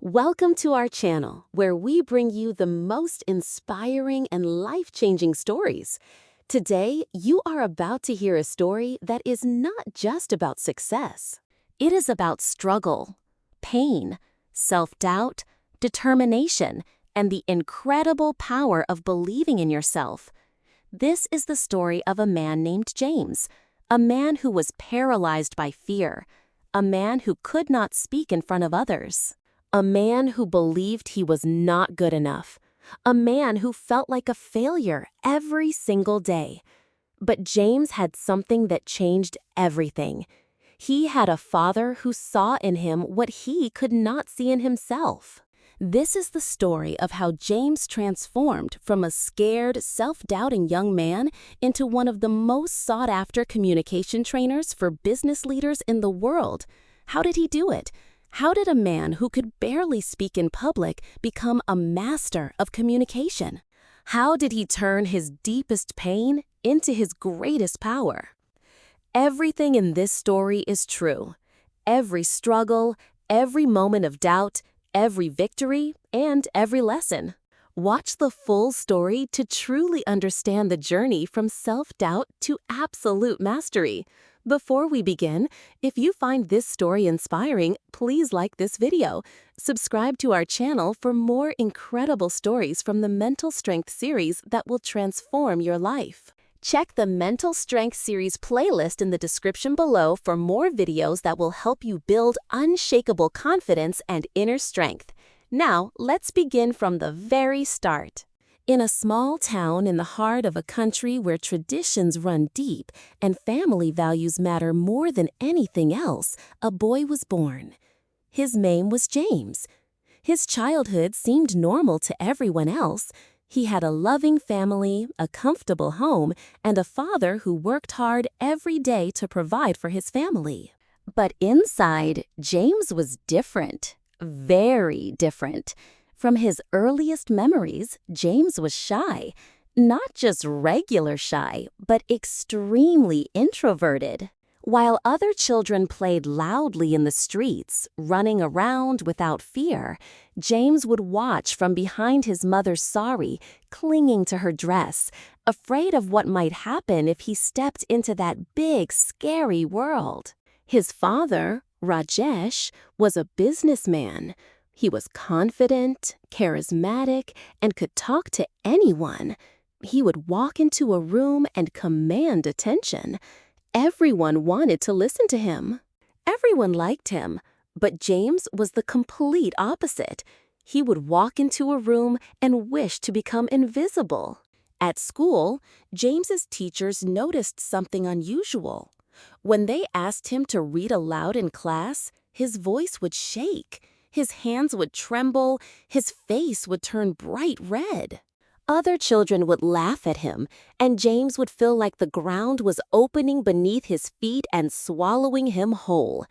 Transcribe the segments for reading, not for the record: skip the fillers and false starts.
Welcome to our channel, where we bring you the most inspiring and life-changing stories. Today, you are about to hear a story that is not just about success. It is about struggle, pain, self-doubt, determination, and the incredible power of believing in yourself. This is the story of a man named James, a man who was paralyzed by fear, a man who could not speak in front of others. A man who believed he was not good enough. A man who felt like a failure every single day. But James had something that changed everything. He had a father who saw in him what he could not see in himself. This is the story of how James transformed from a scared, self-doubting young man into one of the most sought-after communication trainers for business leaders in the world. How did he do it? How did a man who could barely speak in public become a master of communication? How did he turn his deepest pain into his greatest power? Everything in this story is true. Every struggle, every moment of doubt, every victory, and every lesson. Watch the full story to truly understand the journey from self-doubt to absolute mastery. Before we begin, if you find this story inspiring, please like this video. Subscribe to our channel for more incredible stories from the Mental Strength series that will transform your life. Check the Mental Strength series playlist in the description below for more videos that will help you build unshakable confidence and inner strength. Now, let's begin from the very start. In a small town in the heart of a country where traditions run deep and family values matter more than anything else, a boy was born. His name was James. His childhood seemed normal to everyone else. He had a loving family, a comfortable home, and a father who worked hard every day to provide for his family. But inside, James was different, very different. From his earliest memories, James was shy. Not just regular shy, but extremely introverted. While other children played loudly in the streets, running around without fear, James would watch from behind his mother's sari, clinging to her dress, afraid of what might happen if he stepped into that big, scary world. His father, Rajesh, was a businessman. He was confident, charismatic, and could talk to anyone. He would walk into a room and command attention. Everyone wanted to listen to him. Everyone liked him, but James was the complete opposite. He would walk into a room and wish to become invisible. At school, James's teachers noticed something unusual. When they asked him to read aloud in class, his voice would shake. His hands would tremble, his face would turn bright red. Other children would laugh at him, and James would feel like the ground was opening beneath his feet and swallowing him whole.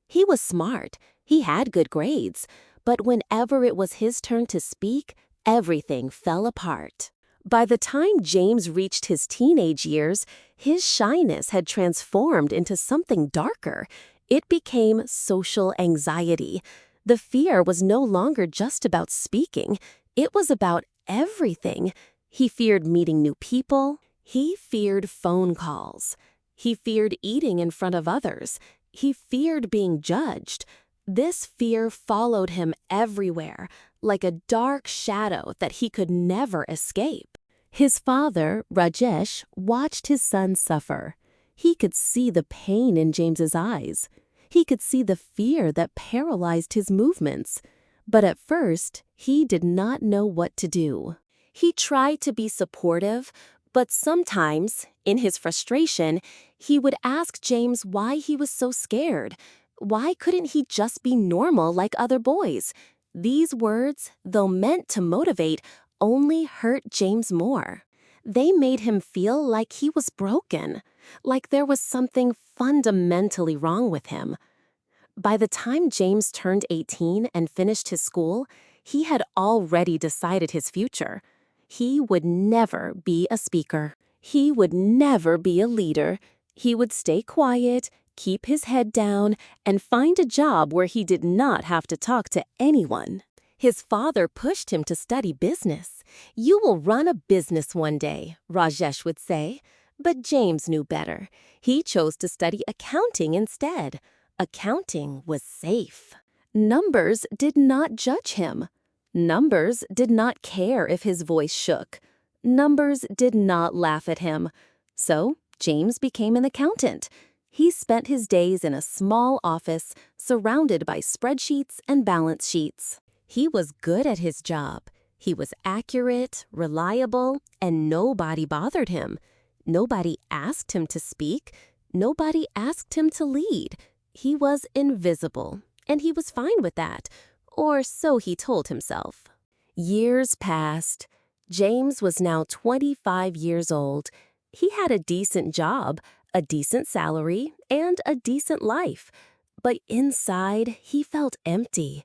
He was smart, he had good grades, but whenever it was his turn to speak, everything fell apart. By the time James reached his teenage years, his shyness had transformed into something darker. It became social anxiety. The fear was no longer just about speaking. It was about everything. He feared meeting new people. He feared phone calls. He feared eating in front of others. He feared being judged. This fear followed him everywhere, like a dark shadow that he could never escape. His father, Rajesh, watched his son suffer. He could see the pain in James's eyes. He could see the fear that paralyzed his movements. But at first, he did not know what to do. He tried to be supportive, but sometimes, in his frustration, he would ask James why he was so scared. Why couldn't he just be normal like other boys? These words, though meant to motivate, only hurt James more. They made him feel like he was broken, like there was something fundamentally wrong with him. By the time James turned 18 and finished his school, he had already decided his future. He would never be a speaker. He would never be a leader. He would stay quiet, keep his head down, and find a job where he did not have to talk to anyone. His father pushed him to study business. "You will run a business one day," Rajesh would say. But James knew better. He chose to study accounting instead. Accounting was safe. Numbers did not judge him. Numbers did not care if his voice shook. Numbers did not laugh at him. So James became an accountant. He spent his days in a small office surrounded by spreadsheets and balance sheets. He was good at his job. He was accurate, reliable, and nobody bothered him. Nobody asked him to speak. Nobody asked him to lead. He was invisible, and he was fine with that, or so he told himself. Years passed. James was now 25 years old. He had a decent job, a decent salary, and a decent life. But inside, he felt empty.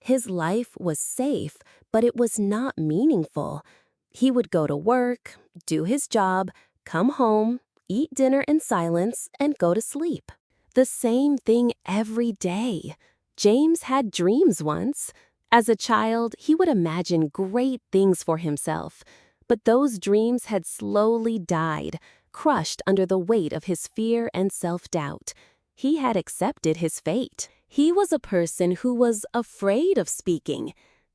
His life was safe, but it was not meaningful. He would go to work, do his job, come home, eat dinner in silence, and go to sleep. The same thing every day. James had dreams once. As a child, he would imagine great things for himself. But those dreams had slowly died, crushed under the weight of his fear and self-doubt. He had accepted his fate. He was a person who was afraid of speaking.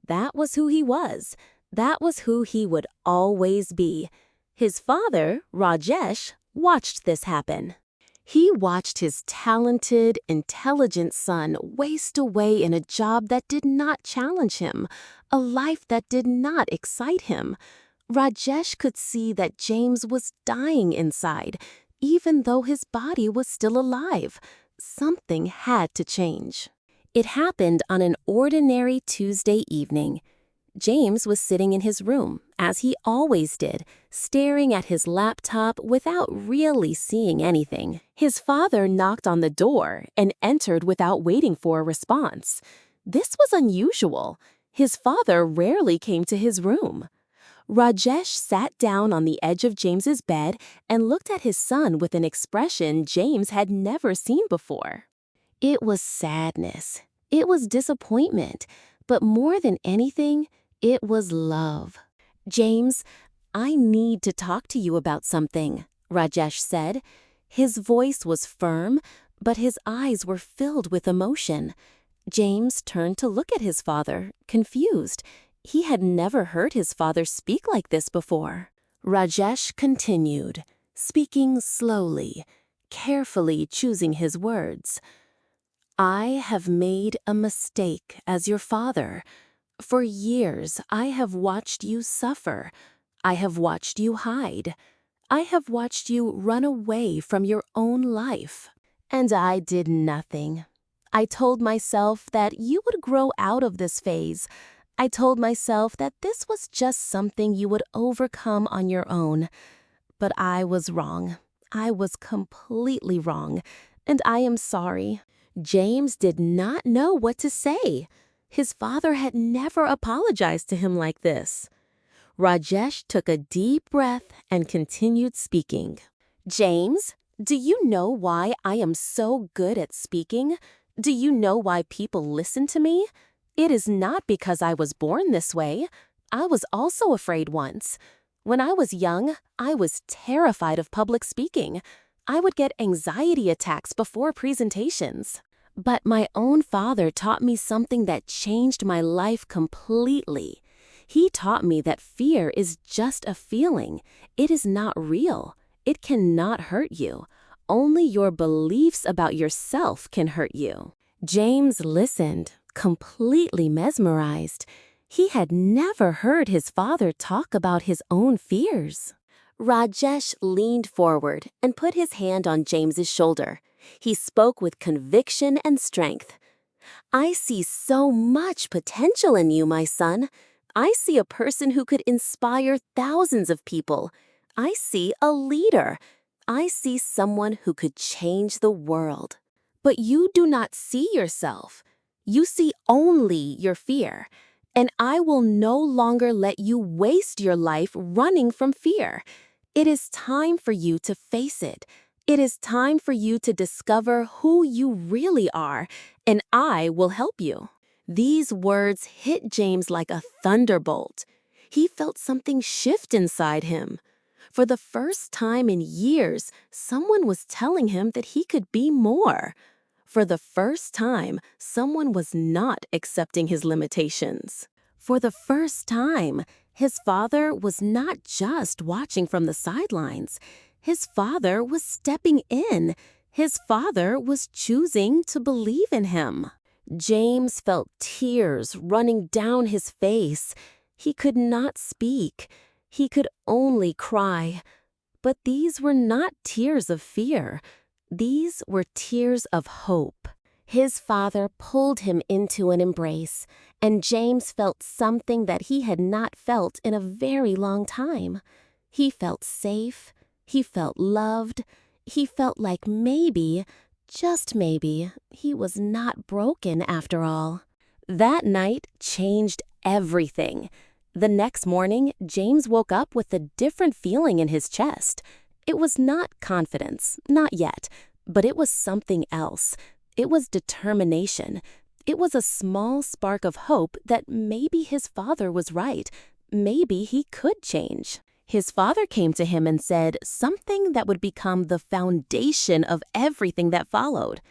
That was who he was. That was who he would always be. His father, Rajesh, watched this happen. He watched his talented, intelligent son waste away in a job that did not challenge him, a life that did not excite him. Rajesh could see that James was dying inside, even though his body was still alive. Something had to change. It happened on an ordinary Tuesday evening. James was sitting in his room, as he always did, staring at his laptop without really seeing anything. His father knocked on the door and entered without waiting for a response. This was unusual. His father rarely came to his room. Rajesh sat down on the edge of James's bed and looked at his son with an expression James had never seen before. It was sadness. It was disappointment. But more than anything, it was love. "James, I need to talk to you about something," Rajesh said. His voice was firm, but his eyes were filled with emotion. James turned to look at his father, confused. He had never heard his father speak like this before. Rajesh continued, speaking slowly, carefully choosing his words. "I have made a mistake as your father. For years, I have watched you suffer. I have watched you hide. I have watched you run away from your own life. And I did nothing. I told myself that you would grow out of this phase. I told myself that this was just something you would overcome on your own. But I was wrong. I was completely wrong. And I am sorry." James did not know what to say. His father had never apologized to him like this. Rajesh took a deep breath and continued speaking. "James, do you know why I am so good at speaking? Do you know why people listen to me? It is not because I was born this way. I was also afraid once. When I was young, I was terrified of public speaking. I would get anxiety attacks before presentations. But my own father taught me something that changed my life completely. He taught me that fear is just a feeling. It is not real. It cannot hurt you. Only your beliefs about yourself can hurt you." James listened, completely mesmerized. He had never heard his father talk about his own fears. Rajesh leaned forward and put his hand on James's shoulder. He spoke with conviction and strength. "I see so much potential in you, my son. I see a person who could inspire thousands of people. I see a leader. I see someone who could change the world. But you do not see yourself. You see only your fear. And I will no longer let you waste your life running from fear. It is time for you to face it. It is time for you to discover who you really are, and I will help you." These words hit James like a thunderbolt. He felt something shift inside him. For the first time in years, someone was telling him that he could be more. For the first time, someone was not accepting his limitations. For the first time, his father was not just watching from the sidelines. His father was stepping in. His father was choosing to believe in him. James felt tears running down his face. He could not speak. He could only cry. But these were not tears of fear. These were tears of hope. His father pulled him into an embrace, and James felt something that he had not felt in a very long time. He felt safe. He felt loved. He felt like maybe, just maybe, he was not broken after all. That night changed everything. The next morning, James woke up with a different feeling in his chest. It was not confidence, not yet, but it was something else. It was determination. It was a small spark of hope that maybe his father was right. Maybe he could change. His father came to him and said something that would become the foundation of everything that followed.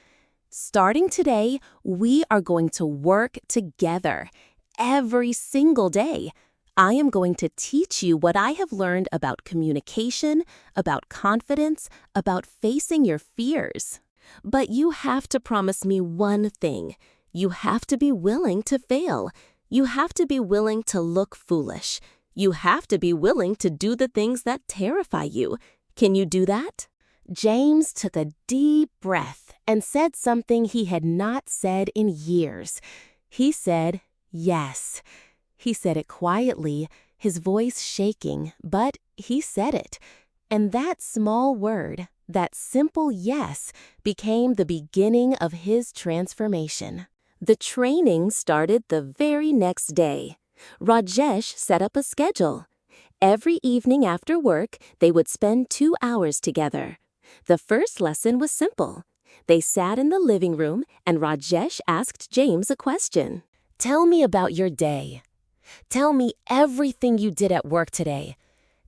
"Starting today, we are going to work together every single day. I am going to teach you what I have learned about communication, about confidence, about facing your fears. But you have to promise me one thing. You have to be willing to fail. You have to be willing to look foolish. You have to be willing to do the things that terrify you. Can you do that?" James took a deep breath and said something he had not said in years. He said, "Yes." He said it quietly, his voice shaking, but he said it. And that small word, that simple yes, became the beginning of his transformation. The training started the very next day. Rajesh set up a schedule. Every evening after work, they would spend 2 hours together. The first lesson was simple. They sat in the living room and Rajesh asked James a question. "Tell me about your day. Tell me everything you did at work today.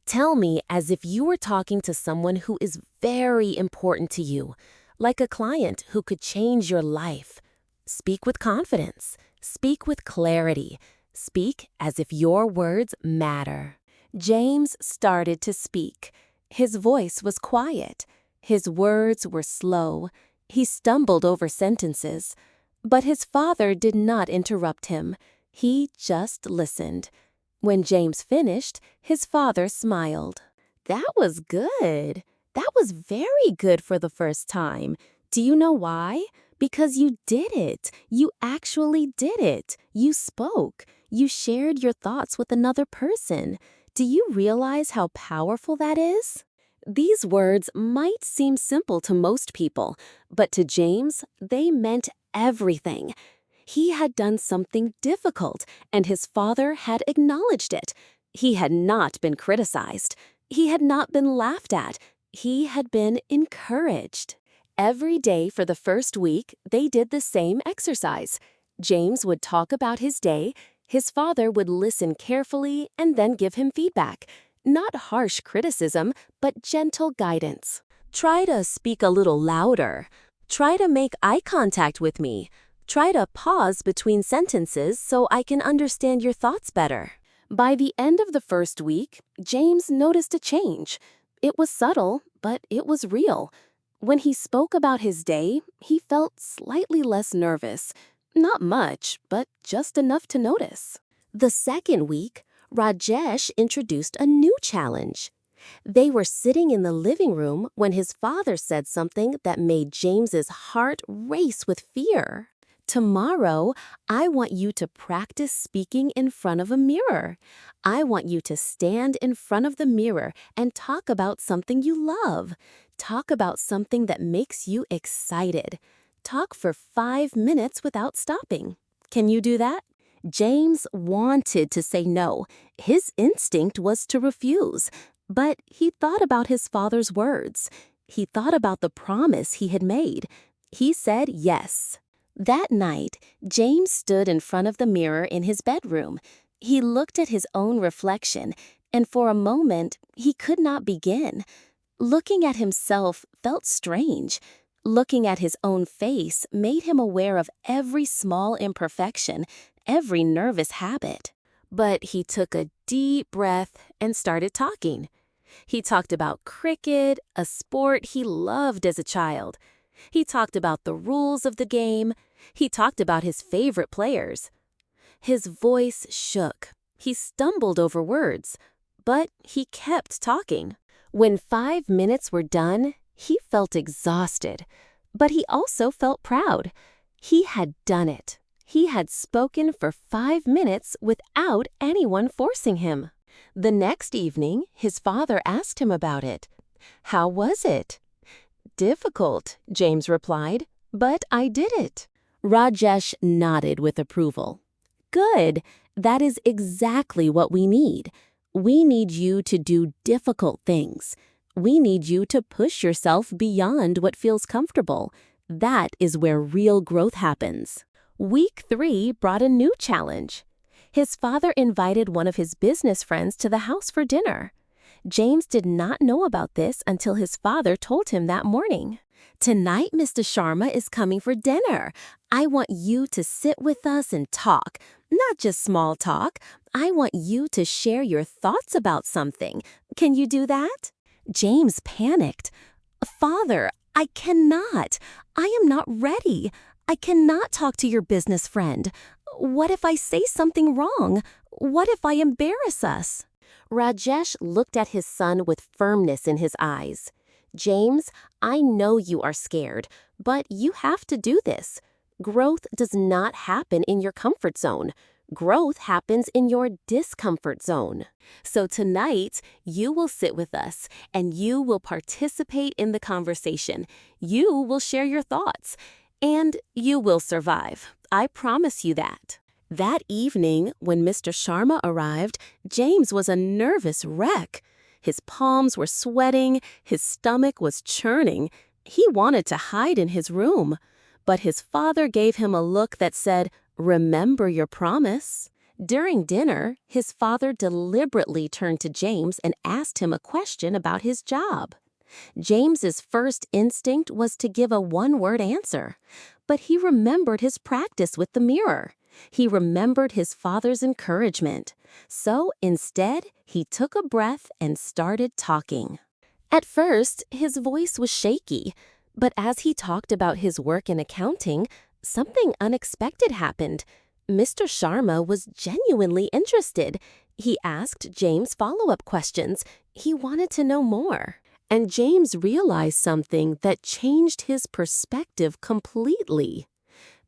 Tell me as if you were talking to someone who is very important to you, like a client who could change your life. Speak with confidence. Speak with clarity. Speak as if your words matter." James started to speak. His voice was quiet. His words were slow. He stumbled over sentences. But his father did not interrupt him. He just listened. When James finished, his father smiled. "That was good. That was very good for the first time. Do you know why? Because you did it. You actually did it. You spoke. You shared your thoughts with another person. Do you realize how powerful that is?" These words might seem simple to most people, but to James, they meant everything. He had done something difficult, and his father had acknowledged it. He had not been criticized. He had not been laughed at. He had been encouraged. Every day for the first week, they did the same exercise. James would talk about his day. His father would listen carefully and then give him feedback. Not harsh criticism, but gentle guidance. "Try to speak a little louder. Try to make eye contact with me. Try to pause between sentences so I can understand your thoughts better." By the end of the first week, James noticed a change. It was subtle, but it was real. When he spoke about his day, he felt slightly less nervous. Not much, but just enough to notice. The second week, Rajesh introduced a new challenge. They were sitting in the living room when his father said something that made James's heart race with fear. "Tomorrow, I want you to practice speaking in front of a mirror. I want you to stand in front of the mirror and talk about something you love. Talk about something that makes you excited. Talk for 5 minutes without stopping. Can you do that?" James wanted to say no. His instinct was to refuse. But he thought about his father's words. He thought about the promise he had made. He said yes. That night, James stood in front of the mirror in his bedroom. He looked at his own reflection, and for a moment, he could not begin. Looking at himself felt strange. Looking at his own face made him aware of every small imperfection, every nervous habit. But he took a deep breath and started talking. He talked about cricket, a sport he loved as a child. He talked about the rules of the game. He talked about his favorite players. His voice shook. He stumbled over words, but he kept talking. When 5 minutes were done, he felt exhausted, but he also felt proud. He had done it. He had spoken for 5 minutes without anyone forcing him. The next evening, his father asked him about it. "How was it?" "Difficult," James replied, "but I did it." Rajesh nodded with approval. "Good. That is exactly what we need. We need you to do difficult things. We need you to push yourself beyond what feels comfortable. That is where real growth happens." Week 3 brought a new challenge. His father invited one of his business friends to the house for dinner. James did not know about this until his father told him that morning. "Tonight, Mr. Sharma is coming for dinner. I want you to sit with us and talk, not just small talk. I want you to share your thoughts about something. Can you do that?" James panicked. "Father, I cannot. I am not ready. I cannot talk to your business friend. What if I say something wrong? What if I embarrass us?" Rajesh looked at his son with firmness in his eyes. "James, I know you are scared, but you have to do this. Growth does not happen in your comfort zone. Growth happens in your discomfort zone. So tonight, you will sit with us, and you will participate in the conversation. You will share your thoughts, and you will survive. I promise you that." That evening, when Mr. Sharma arrived, James was a nervous wreck. His palms were sweating, his stomach was churning. He wanted to hide in his room. But his father gave him a look that said, "Remember your promise." During dinner, his father deliberately turned to James and asked him a question about his job. James's first instinct was to give a one-word answer, but he remembered his practice with the mirror. He remembered his father's encouragement. So instead, he took a breath and started talking. At first, his voice was shaky, but as he talked about his work in accounting, something unexpected happened. Mr. Sharma was genuinely interested. He asked James follow-up questions. He wanted to know more. And James realized something that changed his perspective completely.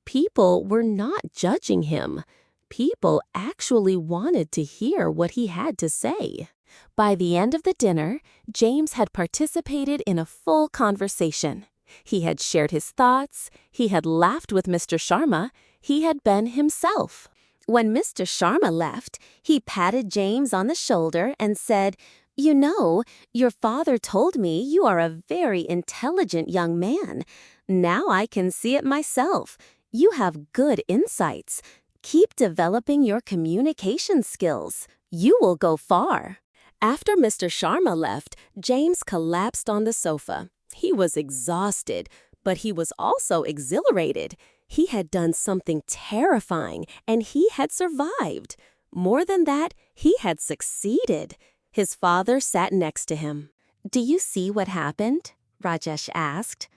People were not judging him. People actually wanted to hear what he had to say. By the end of the dinner, James had participated in a full conversation. He had shared his thoughts, he had laughed with Mr. Sharma, he had been himself. When Mr. Sharma left, he patted James on the shoulder and said, "You know, your father told me you are a very intelligent young man. Now I can see it myself. You have good insights. Keep developing your communication skills. You will go far." After Mr. Sharma left, James collapsed on the sofa. He was exhausted, but he was also exhilarated. He had done something terrifying, and he had survived. More than that, he had succeeded. His father sat next to him. "Do you see what happened?" Rajesh asked.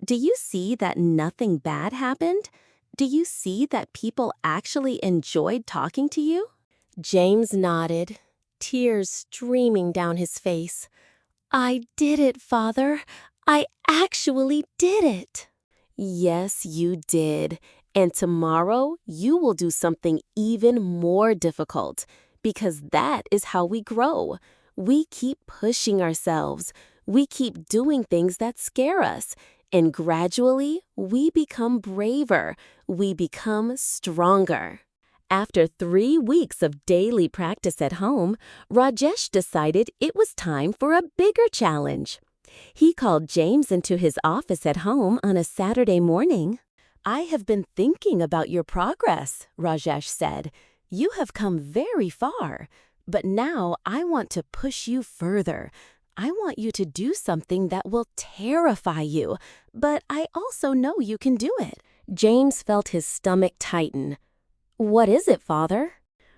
"Do you see that nothing bad happened? Do you see that people actually enjoyed talking to you?" James nodded, tears streaming down his face. "I did it, Father. I actually did it." "Yes, you did. And tomorrow, you will do something even more difficult, because that is how we grow. We keep pushing ourselves. We keep doing things that scare us. And gradually, we become braver. We become stronger." After 3 weeks of daily practice at home, Rajesh decided it was time for a bigger challenge. He called James into his office at home on a Saturday morning. "I have been thinking about your progress," Rajesh said. "You have come very far, but now I want to push you further. I want you to do something that will terrify you, but I also know you can do it." James felt his stomach tighten. "What is it, Father?"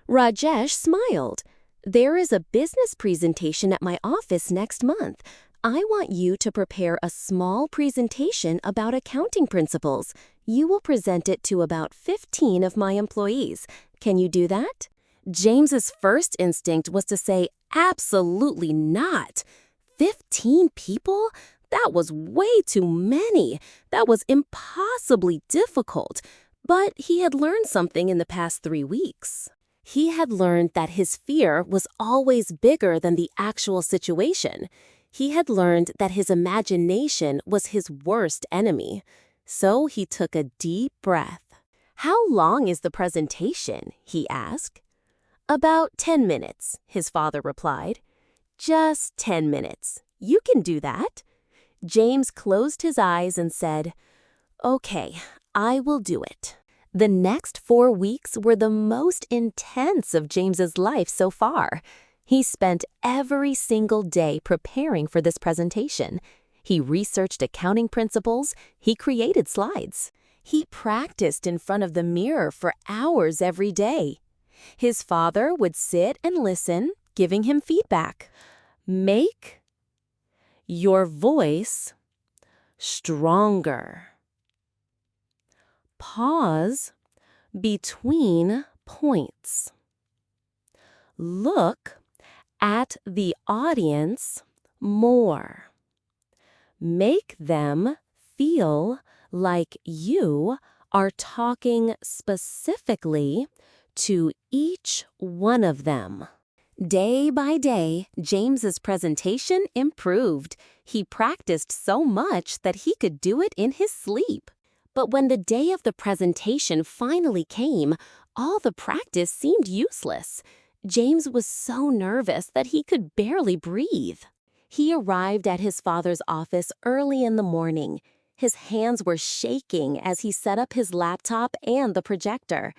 Rajesh smiled. "There is a business presentation at my office next month. I want you to prepare a small presentation about accounting principles. You will present it to about 15 of my employees. Can you do that?" James's first instinct was to say, "Absolutely not. 15 people? That was way too many. That was impossibly difficult." But he had learned something in the past 3 weeks. He had learned that his fear was always bigger than the actual situation. He had learned that his imagination was his worst enemy. So he took a deep breath. "How long is the presentation?" he asked. "About 10 minutes," his father replied. "Just 10 minutes. You can do that." James closed his eyes and said, "Okay, I will do it." The next 4 weeks were the most intense of James's life so far. He spent every single day preparing for this presentation. He researched accounting principles. He created slides. He practiced in front of the mirror for hours every day. His father would sit and listen, giving him feedback. "Make your voice stronger. Pause between points. Look at the audience more. Make them feel like you are talking specifically to each one of them." Day by day, James's presentation improved. He practiced so much that he could do it in his sleep. But when the day of the presentation finally came, all the practice seemed useless. James was so nervous that he could barely breathe. He arrived at his father's office early in the morning. His hands were shaking as he set up his laptop and the projector.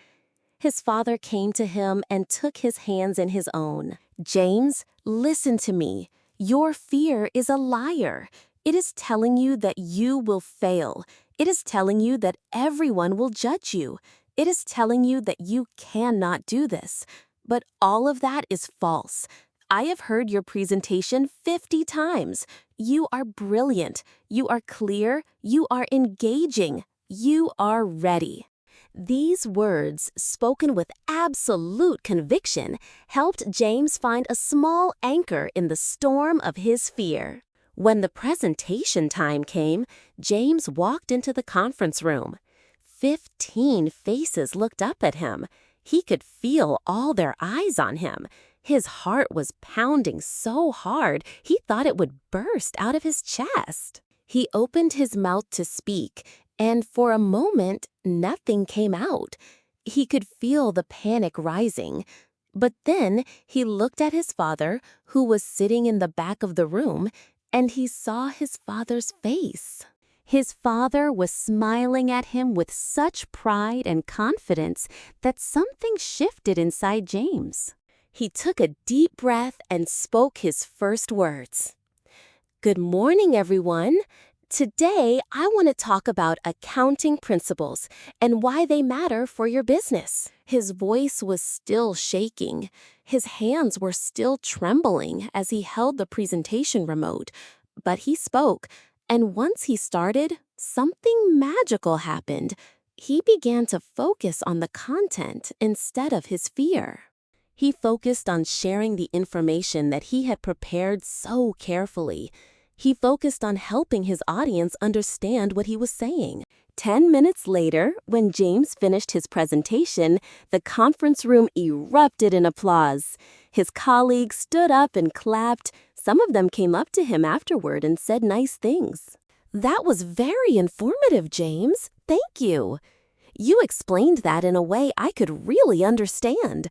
His father came to him and took his hands in his own. "James, listen to me. Your fear is a liar. It is telling you that you will fail. It is telling you that everyone will judge you. It is telling you that you cannot do this. But all of that is false. I have heard your presentation 50 times. You are brilliant. You are clear. You are engaging. You are ready." These words, spoken with absolute conviction, helped James find a small anchor in the storm of his fear. When the presentation time came, James walked into the conference room. 15 faces looked up at him. He could feel all their eyes on him. His heart was pounding so hard he thought it would burst out of his chest. He opened his mouth to speak, and for a moment, nothing came out. He could feel the panic rising. But then he looked at his father, who was sitting in the back of the room, and he saw his father's face. His father was smiling at him with such pride and confidence that something shifted inside James. He took a deep breath and spoke his first words. "Good morning, everyone. Today, I want to talk about accounting principles and why they matter for your business." His voice was still shaking. His hands were still trembling as he held the presentation remote. But he spoke, and once he started, something magical happened. He began to focus on the content instead of his fear. He focused on sharing the information that he had prepared so carefully. He focused on helping his audience understand what he was saying. 10 minutes later, when James finished his presentation, the conference room erupted in applause. His colleagues stood up and clapped. Some of them came up to him afterward and said nice things. "That was very informative, James. Thank you. You explained that in a way I could really understand.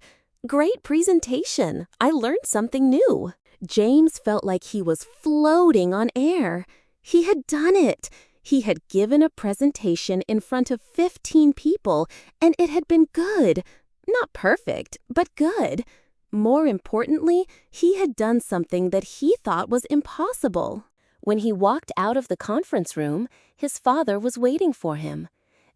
Great presentation. I learned something new." James felt like he was floating on air. He had done it. He had given a presentation in front of 15 people, and it had been good. Not perfect, but good. More importantly, he had done something that he thought was impossible. When he walked out of the conference room, his father was waiting for him.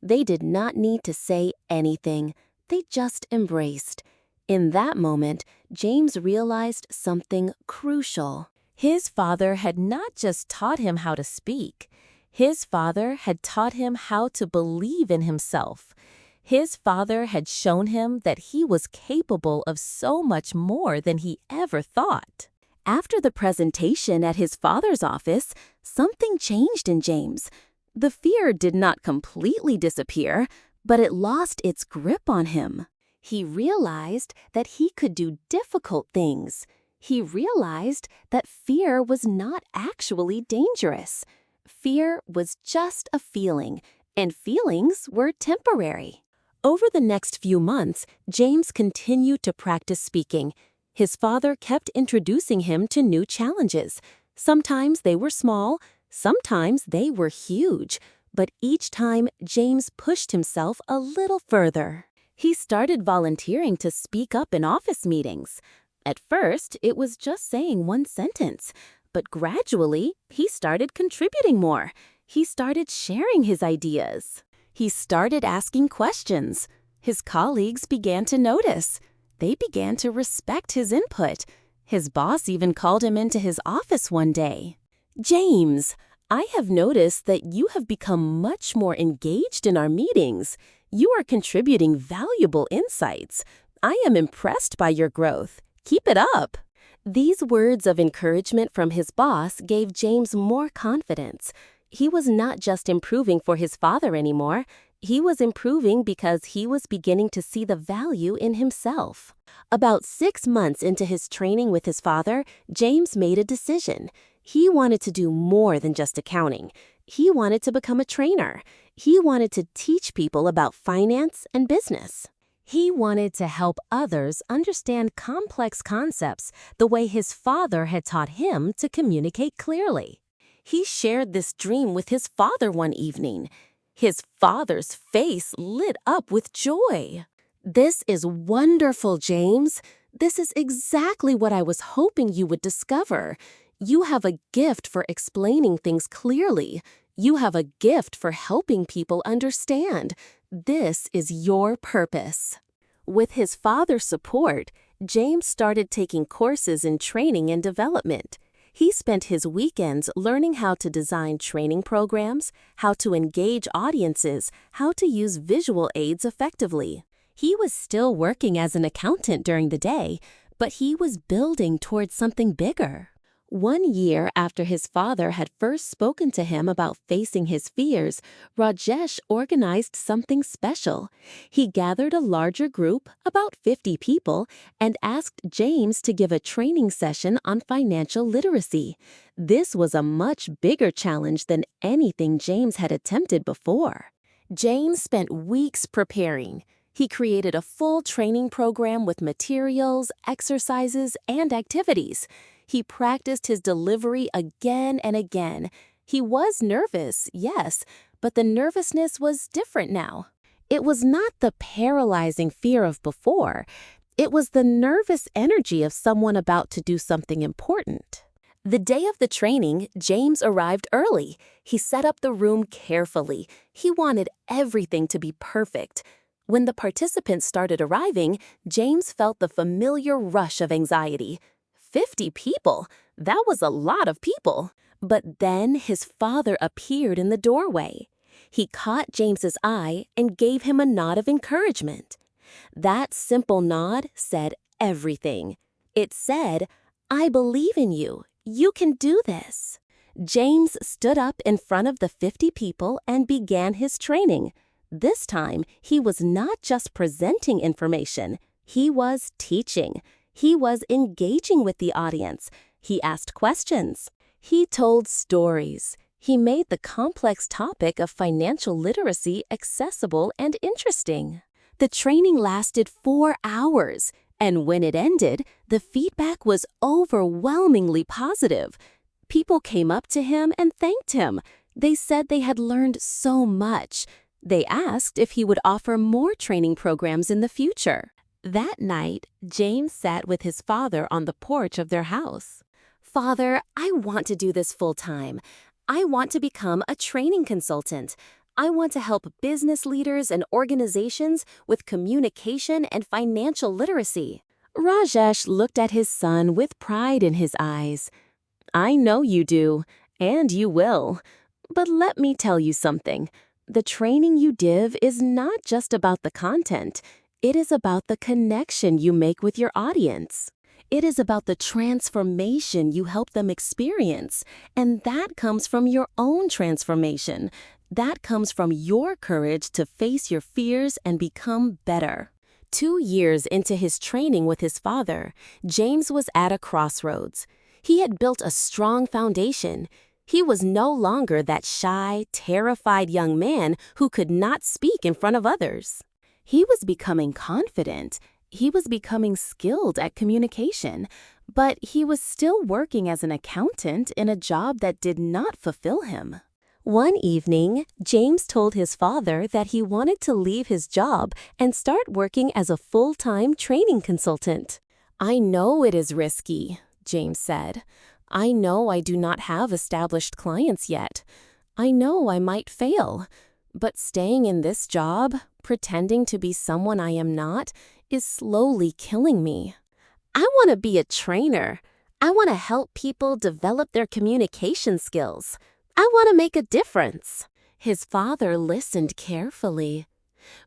They did not need to say anything. They just embraced. In that moment, James realized something crucial. His father had not just taught him how to speak. His father had taught him how to believe in himself. His father had shown him that he was capable of so much more than he ever thought. After the presentation at his father's office, something changed in James. The fear did not completely disappear, but it lost its grip on him. He realized that he could do difficult things. He realized that fear was not actually dangerous. Fear was just a feeling, and feelings were temporary. Over the next few months, James continued to practice speaking. His father kept introducing him to new challenges. Sometimes they were small, sometimes they were huge, but each time James pushed himself a little further. He started volunteering to speak up in office meetings. At first, it was just saying one sentence, but gradually, he started contributing more. He started sharing his ideas. He started asking questions. His colleagues began to notice. They began to respect his input. His boss even called him into his office one day. "James, I have noticed that you have become much more engaged in our meetings. You are contributing valuable insights. I am impressed by your growth. Keep it up." These words of encouragement from his boss gave James more confidence. He was not just improving for his father anymore. He was improving because he was beginning to see the value in himself. About 6 months into his training with his father, James made a decision. He wanted to do more than just accounting. He wanted to become a trainer. He wanted to teach people about finance and business. He wanted to help others understand complex concepts the way his father had taught him to communicate clearly. He shared this dream with his father one evening. His father's face lit up with joy. "This is wonderful, James. This is exactly what I was hoping you would discover. You have a gift for explaining things clearly. You have a gift for helping people understand. This is your purpose." With his father's support, James started taking courses in training and development. He spent his weekends learning how to design training programs, how to engage audiences, how to use visual aids effectively. He was still working as an accountant during the day, but he was building towards something bigger. 1 year after his father had first spoken to him about facing his fears, Rajesh organized something special. He gathered a larger group, about 50 people, and asked James to give a training session on financial literacy. This was a much bigger challenge than anything James had attempted before. James spent weeks preparing. He created a full training program with materials, exercises, and activities. He practiced his delivery again and again. He was nervous, yes, but the nervousness was different now. It was not the paralyzing fear of before. It was the nervous energy of someone about to do something important. The day of the training, James arrived early. He set up the room carefully. He wanted everything to be perfect. When the participants started arriving, James felt the familiar rush of anxiety. 50 people. That was a lot of people. But then his father appeared in the doorway. He caught James's eye and gave him a nod of encouragement. That simple nod said everything. It said, "I believe in you. You can do this." James stood up in front of the 50 people and began his training. This time, he was not just presenting information. He was teaching. He was engaging with the audience. He asked questions. He told stories. He made the complex topic of financial literacy accessible and interesting. The training lasted 4 hours. And when it ended, the feedback was overwhelmingly positive. People came up to him and thanked him. They said they had learned so much. They asked if he would offer more training programs in the future. That night, James sat with his father on the porch of their house. "Father, I want to do this full-time. I want to become a training consultant. I want to help business leaders and organizations with communication and financial literacy." Rajesh looked at his son with pride in his eyes. "I know you do, and you will. But let me tell you something. The training you give is not just about the content. It is about the connection you make with your audience. It is about the transformation you help them experience, and that comes from your own transformation. That comes from your courage to face your fears and become better." 2 years into his training with his father, James was at a crossroads. He had built a strong foundation. He was no longer that shy, terrified young man who could not speak in front of others. He was becoming confident. He was becoming skilled at communication, but he was still working as an accountant in a job that did not fulfill him. One evening, James told his father that he wanted to leave his job and start working as a full-time training consultant. "I know it is risky," James said. "I know I do not have established clients yet. I know I might fail. But staying in this job, pretending to be someone I am not, is slowly killing me. I want to be a trainer. I want to help people develop their communication skills. I want to make a difference." His father listened carefully.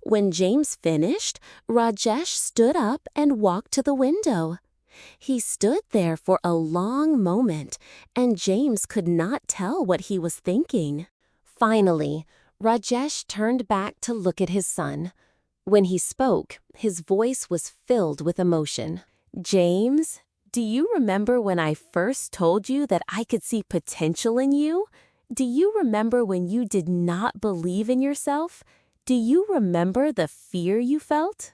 When James finished, Rajesh stood up and walked to the window. He stood there for a long moment, and James could not tell what he was thinking. Finally, Rajesh turned back to look at his son. When he spoke, his voice was filled with emotion. "James, do you remember when I first told you that I could see potential in you? Do you remember when you did not believe in yourself? Do you remember the fear you felt?"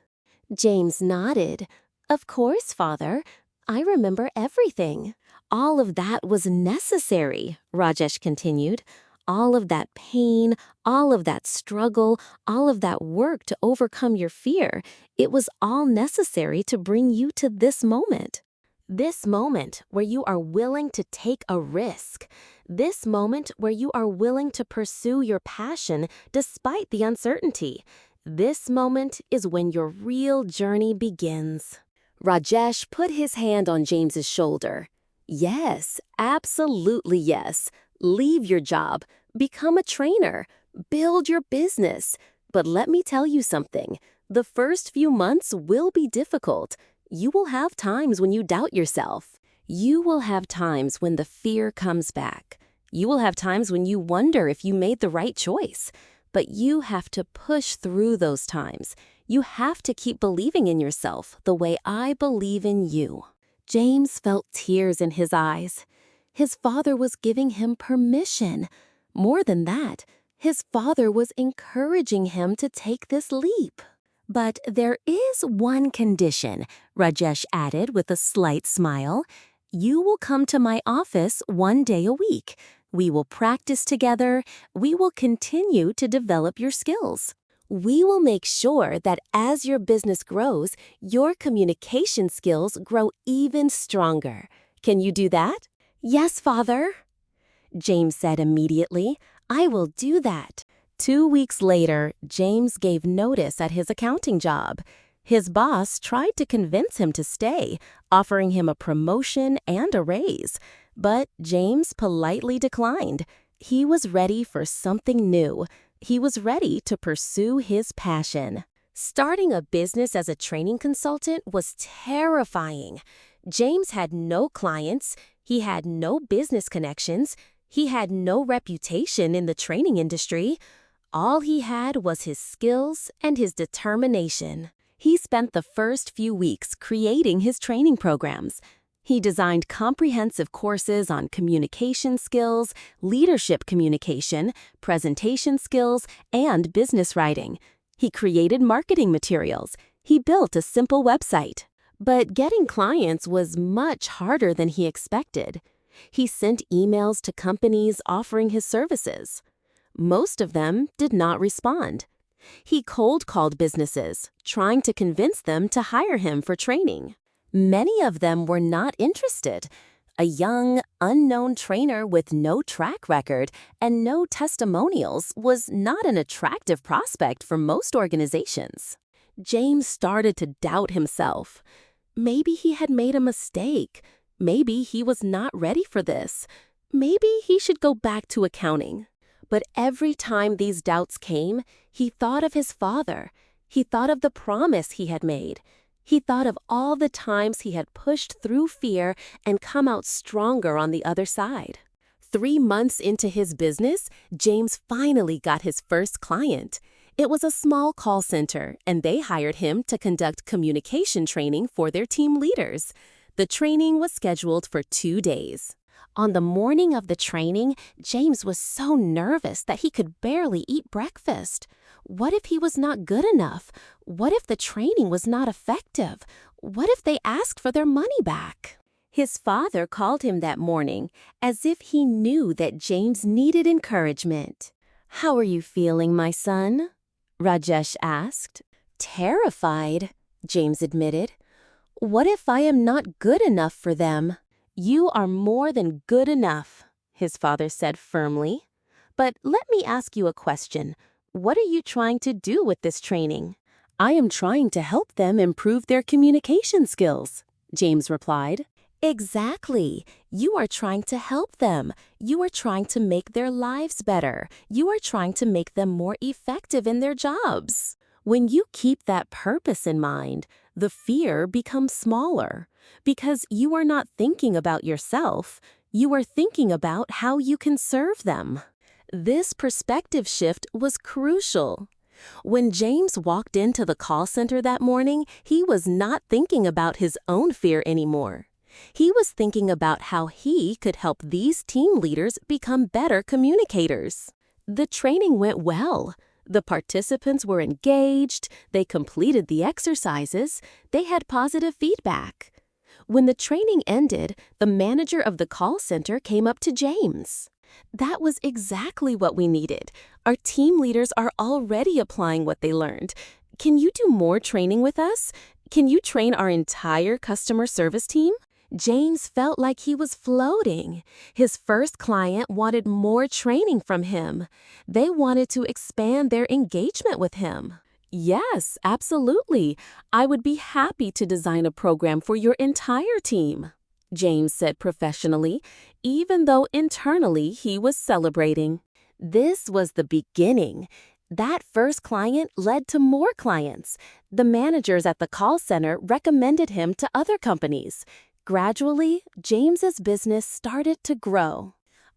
James nodded. "Of course, Father. I remember everything." "All of that was necessary," Rajesh continued. "All of that pain, all of that struggle, all of that work to overcome your fear, it was all necessary to bring you to this moment. This moment where you are willing to take a risk. This moment where you are willing to pursue your passion despite the uncertainty. This moment is when your real journey begins." Rajesh put his hand on James's shoulder. "Yes, absolutely yes. Leave your job. Become a trainer. Build your business. But let me tell you something. The first few months will be difficult. You will have times when you doubt yourself. You will have times when the fear comes back. You will have times when you wonder if you made the right choice. But you have to push through those times. You have to keep believing in yourself the way I believe in you." James felt tears in his eyes. His father was giving him permission. More than that, his father was encouraging him to take this leap. "But there is one condition," Rajesh added with a slight smile. "You will come to my office 1 day a week. We will practice together. We will continue to develop your skills. We will make sure that as your business grows, your communication skills grow even stronger. Can you do that?" "Yes, Father." James said immediately, "I will do that." 2 weeks later, James gave notice at his accounting job. His boss tried to convince him to stay, offering him a promotion and a raise. But James politely declined. He was ready for something new. He was ready to pursue his passion. Starting a business as a training consultant was terrifying. James had no clients. He had no business connections. He had no reputation in the training industry. All he had was his skills and his determination. He spent the first few weeks creating his training programs. He designed comprehensive courses on communication skills, leadership communication, presentation skills, and business writing. He created marketing materials. He built a simple website. But getting clients was much harder than he expected. He sent emails to companies offering his services. Most of them did not respond. He cold-called businesses, trying to convince them to hire him for training. Many of them were not interested. A young, unknown trainer with no track record and no testimonials was not an attractive prospect for most organizations. James started to doubt himself. Maybe he had made a mistake. Maybe he was not ready for this. Maybe he should go back to accounting. But every time these doubts came, he thought of his father. He thought of the promise he had made. He thought of all the times he had pushed through fear and come out stronger on the other side. 3 months into his business, James finally got his first client. It was a small call center, and they hired him to conduct communication training for their team leaders. The training was scheduled for 2 days. On the morning of the training, James was so nervous that he could barely eat breakfast. What if he was not good enough? What if the training was not effective? What if they asked for their money back? His father called him that morning, as if he knew that James needed encouragement. "How are you feeling, my son?" Rajesh asked. "Terrified," James admitted. "What if I am not good enough for them?" "You are more than good enough," his father said firmly. "But let me ask you a question. What are you trying to do with this training?" "I am trying to help them improve their communication skills," James replied. "Exactly. You are trying to help them. You are trying to make their lives better. You are trying to make them more effective in their jobs." When you keep that purpose in mind, the fear becomes smaller, because you are not thinking about yourself, you are thinking about how you can serve them. This perspective shift was crucial. When James walked into the call center that morning, he was not thinking about his own fear anymore. He was thinking about how he could help these team leaders become better communicators. The training went well. The participants were engaged, they completed the exercises, they had positive feedback. When the training ended, the manager of the call center came up to James. "That was exactly what we needed. Our team leaders are already applying what they learned. Can you do more training with us? Can you train our entire customer service team?" James felt like he was floating. His first client wanted more training from him. They wanted to expand their engagement with him. "Yes, absolutely. I would be happy to design a program for your entire team," James said professionally, even though internally he was celebrating. This was the beginning. That first client led to more clients. The managers at the call center recommended him to other companies. Gradually, James's business started to grow.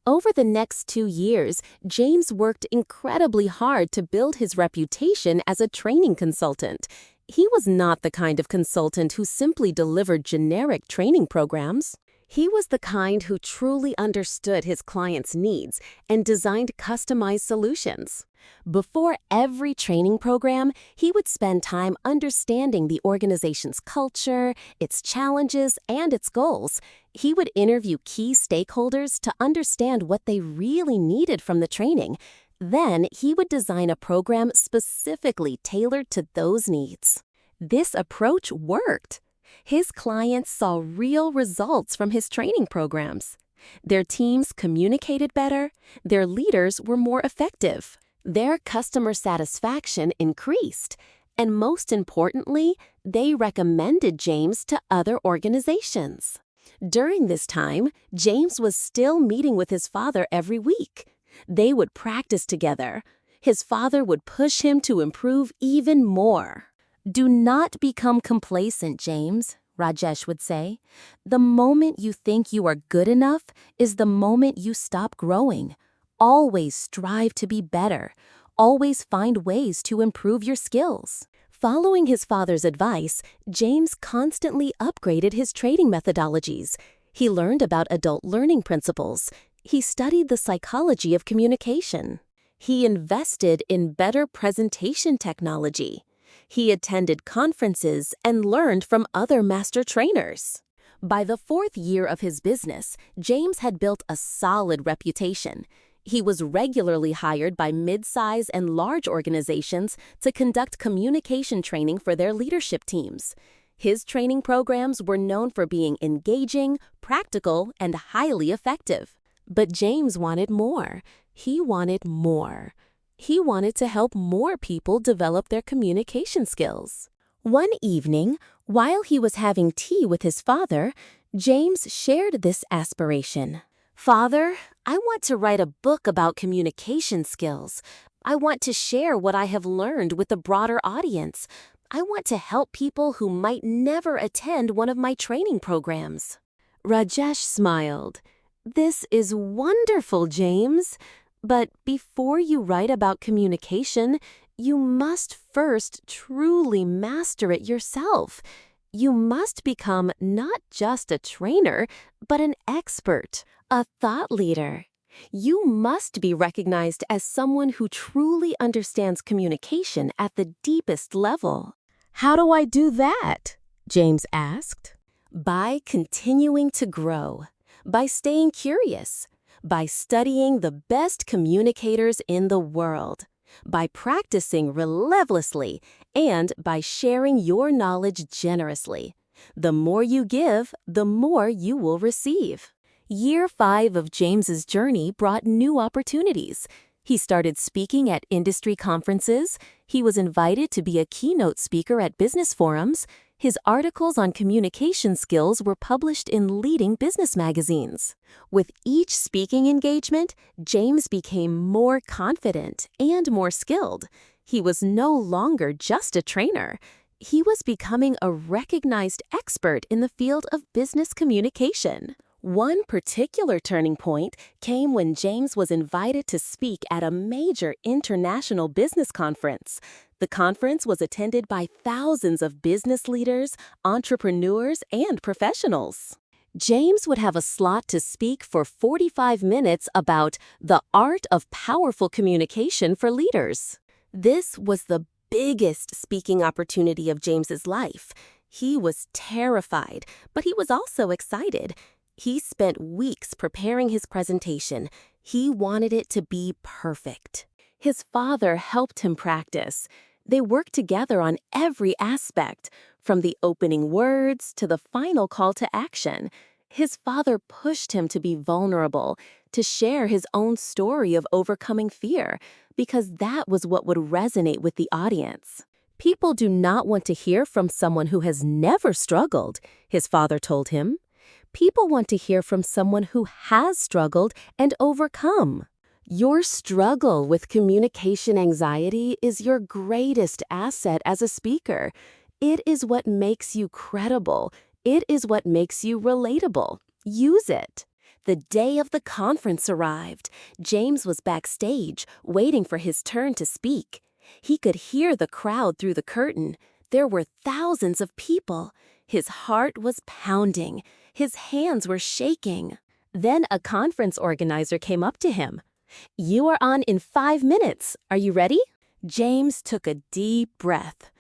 Over the next 2 years, James worked incredibly hard to build his reputation as a training consultant. He was not the kind of consultant who simply delivered generic training programs. He was the kind who truly understood his clients' needs and designed customized solutions. Before every training program, he would spend time understanding the organization's culture, its challenges, and its goals. He would interview key stakeholders to understand what they really needed from the training. Then, he would design a program specifically tailored to those needs. This approach worked. His clients saw real results from his training programs. Their teams communicated better, their leaders were more effective, their customer satisfaction increased, and most importantly, they recommended James to other organizations. During this time, James was still meeting with his father every week. They would practice together. His father would push him to improve even more. "Do not become complacent, James," Rajesh would say. "The moment you think you are good enough is the moment you stop growing. Always strive to be better. Always find ways to improve your skills." Following his father's advice, James constantly upgraded his training methodologies. He learned about adult learning principles. He studied the psychology of communication. He invested in better presentation technology. He attended conferences and learned from other master trainers. By the 4th year of his business, James had built a solid reputation. He was regularly hired by mid-size and large organizations to conduct communication training for their leadership teams. His training programs were known for being engaging, practical, and highly effective. But James wanted more. He wanted more. He wanted to help more people develop their communication skills. One evening, while he was having tea with his father, James shared this aspiration. "Father, I want to write a book about communication skills. I want to share what I have learned with a broader audience. I want to help people who might never attend one of my training programs." Rajesh smiled. "This is wonderful, James. But before you write about communication, you must first truly master it yourself. You must become not just a trainer, but an expert, a thought leader. You must be recognized as someone who truly understands communication at the deepest level." "How do I do that?" James asked. "By continuing to grow, by staying curious, by studying the best communicators in the world, by practicing relentlessly, and by sharing your knowledge generously. The more you give, the more you will receive." Year 5 of James's journey brought new opportunities. He started speaking at industry conferences. He was invited to be a keynote speaker at business forums. His articles on communication skills were published in leading business magazines. With each speaking engagement, James became more confident and more skilled. He was no longer just a trainer. He was becoming a recognized expert in the field of business communication. One particular turning point came when James was invited to speak at a major international business conference. The conference was attended by thousands of business leaders, entrepreneurs, and professionals. James would have a slot to speak for 45 minutes about the art of powerful communication for leaders. This was the biggest speaking opportunity of James's life. He was terrified, but he was also excited. He spent weeks preparing his presentation. He wanted it to be perfect. His father helped him practice. They worked together on every aspect, from the opening words to the final call to action. His father pushed him to be vulnerable, to share his own story of overcoming fear, because that was what would resonate with the audience. "People do not want to hear from someone who has never struggled," his father told him. "People want to hear from someone who has struggled and overcome." Your struggle with communication anxiety is your greatest asset as a speaker. It is what makes you credible. It is what makes you relatable. Use it. The day of the conference arrived. James was backstage, waiting for his turn to speak. He could hear the crowd through the curtain. There were thousands of people. His heart was pounding. His hands were shaking. Then a conference organizer came up to him. "You are on in 5 minutes. Are you ready?" James took a deep breath.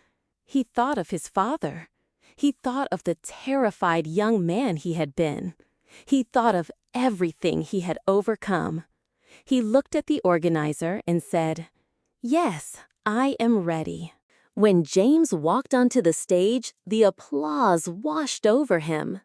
He thought of his father. He thought of the terrified young man he had been. He thought of everything he had overcome. He looked at the organizer and said, "Yes, I am ready." When James walked onto the stage, the applause washed over him.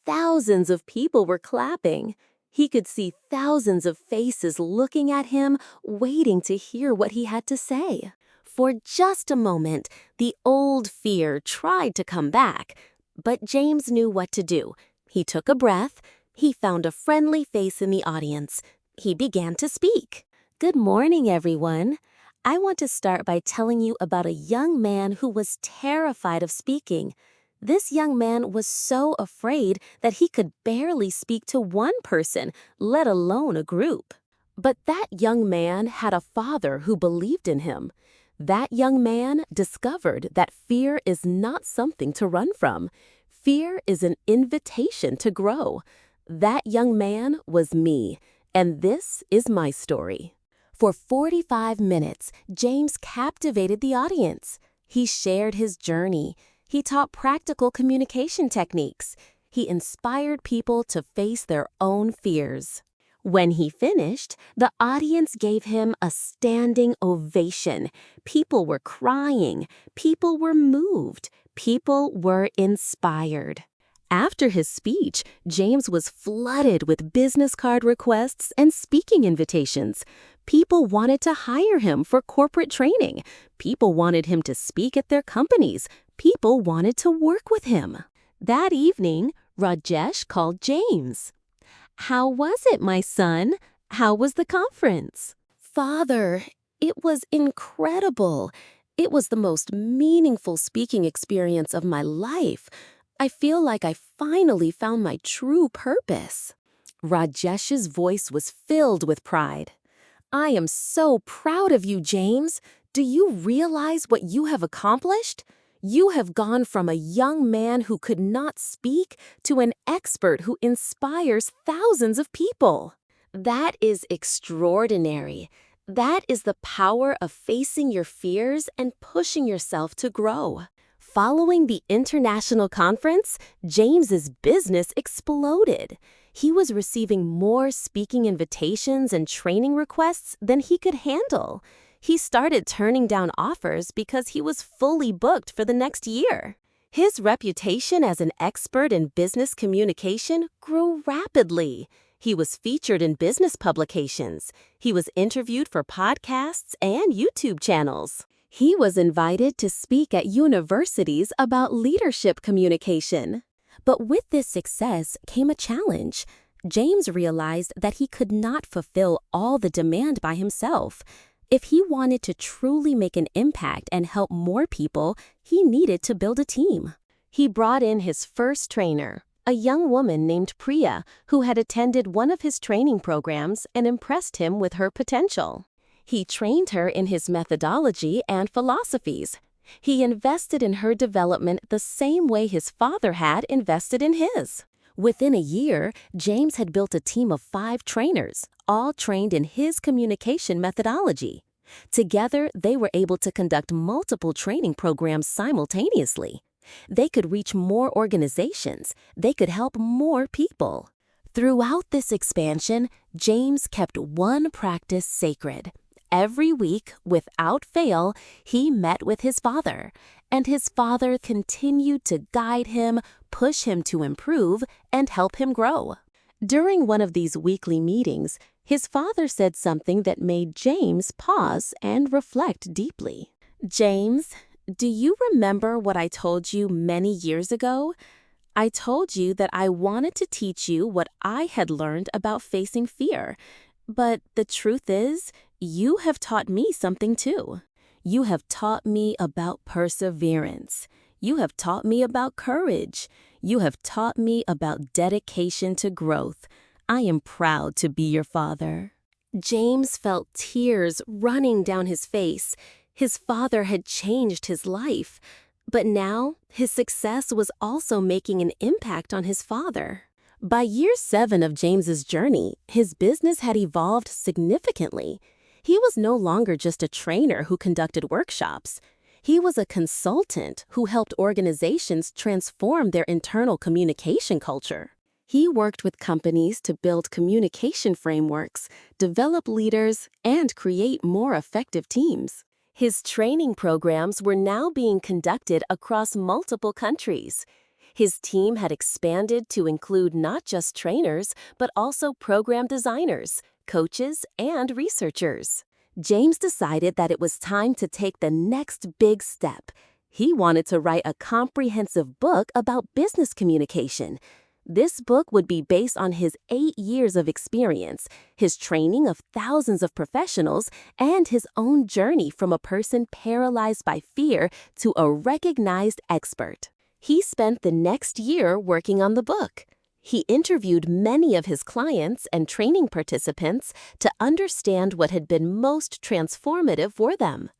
Thousands of people were clapping. He could see thousands of faces looking at him, waiting to hear what he had to say. For just a moment, the old fear tried to come back, but James knew what to do. He took a breath. He found a friendly face in the audience. He began to speak. "Good morning, everyone. I want to start by telling you about a young man who was terrified of speaking. This young man was so afraid that he could barely speak to one person, let alone a group. But that young man had a father who believed in him. That young man discovered that fear is not something to run from. Fear is an invitation to grow. That young man was me, and this is my story." For 45 minutes, James captivated the audience. He shared his journey. He taught practical communication techniques. He inspired people to face their own fears. When he finished, the audience gave him a standing ovation. People were crying. People were moved. People were inspired. After his speech, James was flooded with business card requests and speaking invitations. People wanted to hire him for corporate training. People wanted him to speak at their companies. People wanted to work with him. That evening, Rajesh called James. "How was it, my son? How was the conference?" "Father, it was incredible. It was the most meaningful speaking experience of my life. I feel like I finally found my true purpose." Rajesh's voice was filled with pride. "I am so proud of you, James. Do you realize what you have accomplished? You have gone from a young man who could not speak to an expert who inspires thousands of people. That is extraordinary. That is the power of facing your fears and pushing yourself to grow." Following the international conference, James's business exploded. He was receiving more speaking invitations and training requests than he could handle. He started turning down offers because he was fully booked for the next year. His reputation as an expert in business communication grew rapidly. He was featured in business publications. He was interviewed for podcasts and YouTube channels. He was invited to speak at universities about leadership communication. But with this success came a challenge. James realized that he could not fulfill all the demand by himself. If he wanted to truly make an impact and help more people, he needed to build a team. He brought in his first trainer, a young woman named Priya, who had attended one of his training programs and impressed him with her potential. He trained her in his methodology and philosophies. He invested in her development the same way his father had invested in his. Within a year, James had built a team of 5 trainers, all trained in his communication methodology. Together, they were able to conduct multiple training programs simultaneously. They could reach more organizations. They could help more people. Throughout this expansion, James kept one practice sacred. Every week, without fail, he met with his father, and his father continued to guide him, push him to improve, and help him grow. During one of these weekly meetings, his father said something that made James pause and reflect deeply. "James, do you remember what I told you many years ago? I told you that I wanted to teach you what I had learned about facing fear. But the truth is, you have taught me something too. You have taught me about perseverance. You have taught me about courage. You have taught me about dedication to growth. I am proud to be your father." James felt tears running down his face. His father had changed his life. But now, his success was also making an impact on his father. By year 7 of James's journey, his business had evolved significantly. He was no longer just a trainer who conducted workshops. He was a consultant who helped organizations transform their internal communication culture. He worked with companies to build communication frameworks, develop leaders, and create more effective teams. His training programs were now being conducted across multiple countries. His team had expanded to include not just trainers, but also program designers, coaches, and researchers. James decided that it was time to take the next big step. He wanted to write a comprehensive book about business communication. This book would be based on his 8 years of experience, his training of thousands of professionals, and his own journey from a person paralyzed by fear to a recognized expert. He spent the next year working on the book. He interviewed many of his clients and training participants to understand what had been most transformative for them.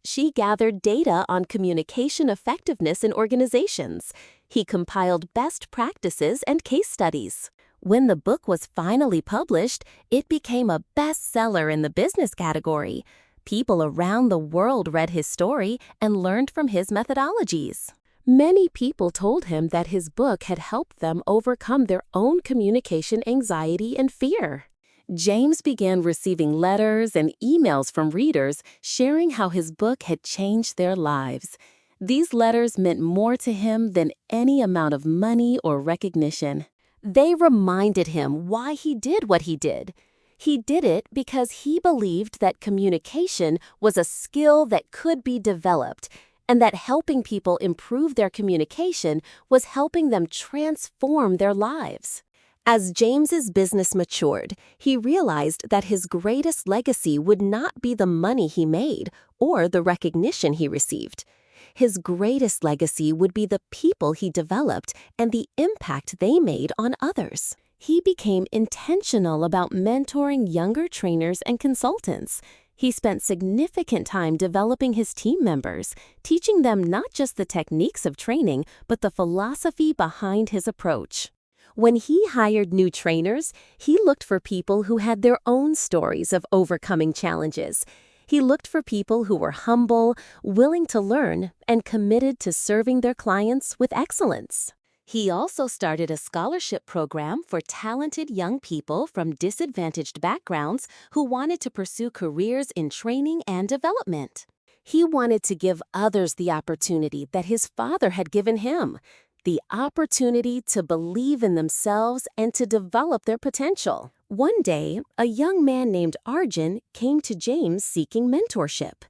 She gathered data on communication effectiveness in organizations. He compiled best practices and case studies. When the book was finally published, it became a bestseller in the business category. People around the world read his story and learned from his methodologies. Many people told him that his book had helped them overcome their own communication anxiety and fear. James began receiving letters and emails from readers sharing how his book had changed their lives. These letters meant more to him than any amount of money or recognition. They reminded him why he did what he did. He did it because he believed that communication was a skill that could be developed, and that helping people improve their communication was helping them transform their lives. As James's business matured, he realized that his greatest legacy would not be the money he made or the recognition he received. His greatest legacy would be the people he developed and the impact they made on others. He became intentional about mentoring younger trainers and consultants. He spent significant time developing his team members, teaching them not just the techniques of training, but the philosophy behind his approach. When he hired new trainers, he looked for people who had their own stories of overcoming challenges. He looked for people who were humble, willing to learn, and committed to serving their clients with excellence. He also started a scholarship program for talented young people from disadvantaged backgrounds who wanted to pursue careers in training and development. He wanted to give others the opportunity that his father had given him, the opportunity to believe in themselves and to develop their potential. One day, a young man named Arjun came to James seeking mentorship.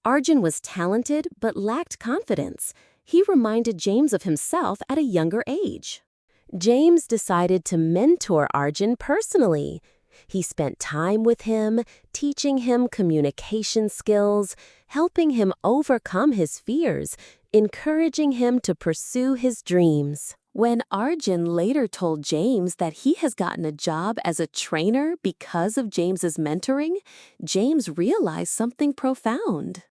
Arjun was talented but lacked confidence. He reminded James of himself at a younger age. James decided to mentor Arjun personally. He spent time with him, teaching him communication skills, helping him overcome his fears, encouraging him to pursue his dreams. When Arjun later told James that he has gotten a job as a trainer because of James's mentoring, James realized something profound.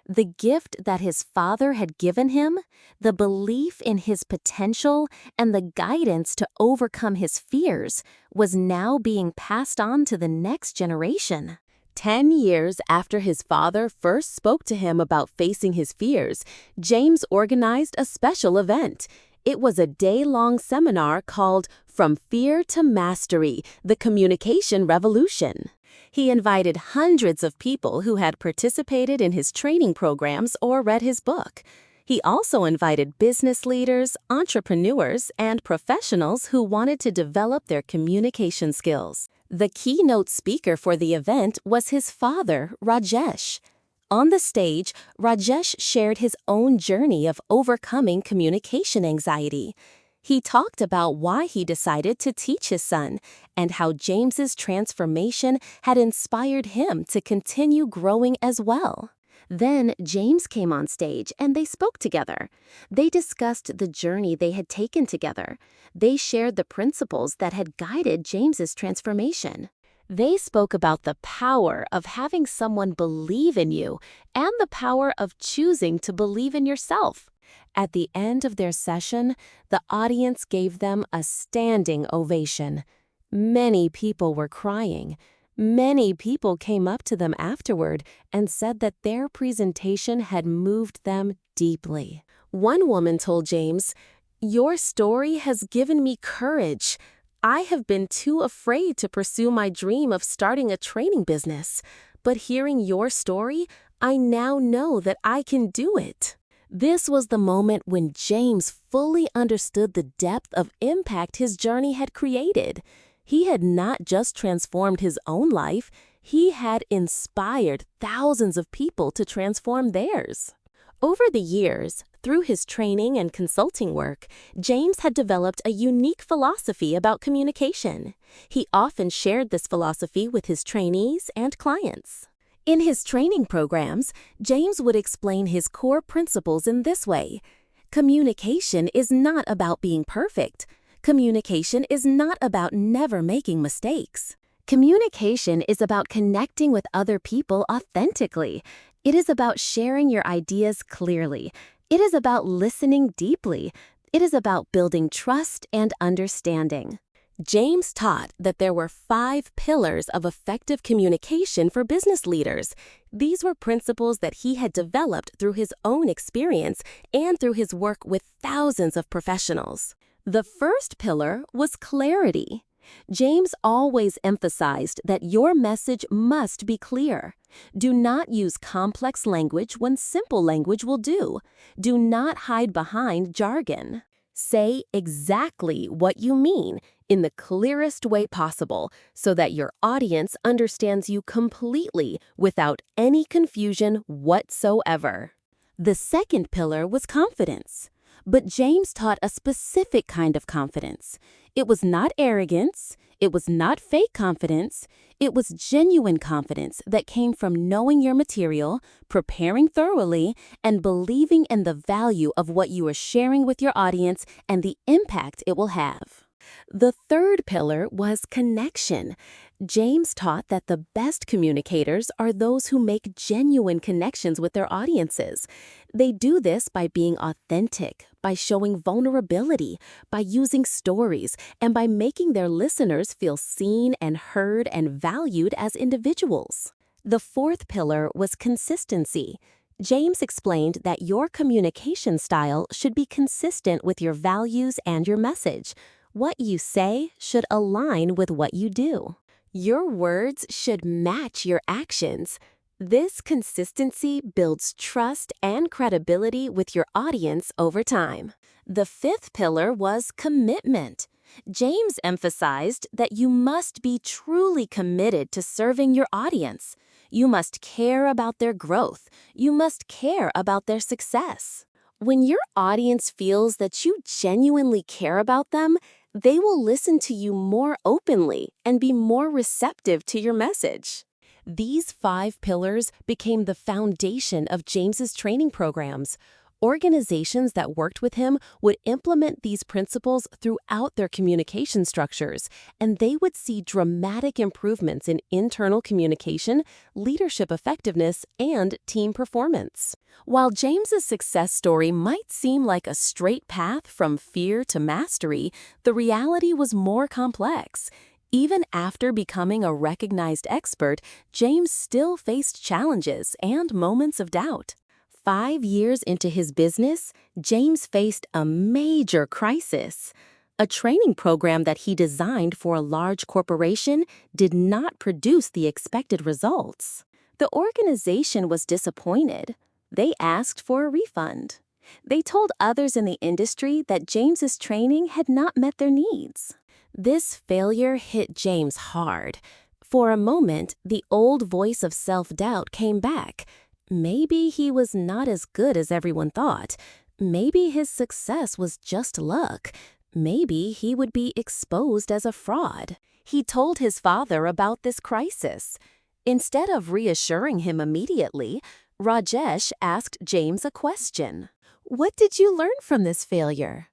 The gift that his father had given him, the belief in his potential, and the guidance to overcome his fears was now being passed on to the next generation. 10 years after his father first spoke to him about facing his fears, James organized a special event. It was a day-long seminar called From Fear to Mastery, the Communication Revolution. He invited hundreds of people who had participated in his training programs or read his book. He also invited business leaders, entrepreneurs, and professionals who wanted to develop their communication skills. The keynote speaker for the event was his father, Rajesh. On the stage, Rajesh shared his own journey of overcoming communication anxiety. He talked about why he decided to teach his son and how James's transformation had inspired him to continue growing as well. Then James came on stage and they spoke together. They discussed the journey they had taken together. They shared the principles that had guided James's transformation. They spoke about the power of having someone believe in you and the power of choosing to believe in yourself. At the end of their session, the audience gave them a standing ovation. Many people were crying. Many people came up to them afterward and said that their presentation had moved them deeply. One woman told James, "Your story has given me courage. I have been too afraid to pursue my dream of starting a training business. But hearing your story, I now know that I can do it." This was the moment when James fully understood the depth of impact his journey had created. He had not just transformed his own life, he had inspired thousands of people to transform theirs. Over the years, through his training and consulting work, James had developed a unique philosophy about communication. He often shared this philosophy with his trainees and clients. In his training programs, James would explain his core principles in this way. Communication is not about being perfect. Communication is not about never making mistakes. Communication is about connecting with other people authentically. It is about sharing your ideas clearly. It is about listening deeply. It is about building trust and understanding. James taught that there were 5 pillars of effective communication for business leaders. These were principles that he had developed through his own experience and through his work with thousands of professionals. The first pillar was clarity. James always emphasized that your message must be clear. Do not use complex language when simple language will do. Do not hide behind jargon. Say exactly what you mean in the clearest way possible so that your audience understands you completely without any confusion whatsoever. The second pillar was confidence. But James taught a specific kind of confidence. It was not arrogance. It was not fake confidence. It was genuine confidence that came from knowing your material, preparing thoroughly, and believing in the value of what you are sharing with your audience and the impact it will have. The third pillar was connection. James taught that the best communicators are those who make genuine connections with their audiences. They do this by being authentic, by showing vulnerability, by using stories, and by making their listeners feel seen and heard and valued as individuals. The fourth pillar was consistency. James explained that your communication style should be consistent with your values and your message. What you say should align with what you do. Your words should match your actions. This consistency builds trust and credibility with your audience over time. The fifth pillar was commitment. James emphasized that you must be truly committed to serving your audience. You must care about their growth. You must care about their success. When your audience feels that you genuinely care about them, they will listen to you more openly and be more receptive to your message. These 5 pillars became the foundation of James's training programs. Organizations that worked with him would implement these principles throughout their communication structures, and they would see dramatic improvements in internal communication, leadership effectiveness, and team performance. While James's success story might seem like a straight path from fear to mastery, the reality was more complex. Even after becoming a recognized expert, James still faced challenges and moments of doubt. 5 years into his business, James faced a major crisis. A training program that he designed for a large corporation did not produce the expected results. The organization was disappointed. They asked for a refund. They told others in the industry that James's training had not met their needs. This failure hit James hard. For a moment, the old voice of self-doubt came back. Maybe he was not as good as everyone thought. Maybe his success was just luck. Maybe he would be exposed as a fraud. He told his father about this crisis. Instead of reassuring him immediately, Rajesh asked James a question. "What did you learn from this failure?"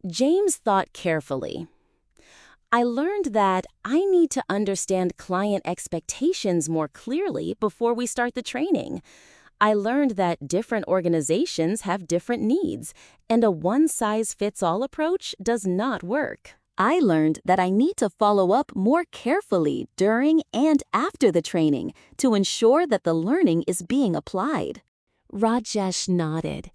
James thought carefully. "I learned that I need to understand client expectations more clearly before we start the training. I learned that different organizations have different needs, and a one-size-fits-all approach does not work. I learned that I need to follow up more carefully during and after the training to ensure that the learning is being applied." Rajesh nodded.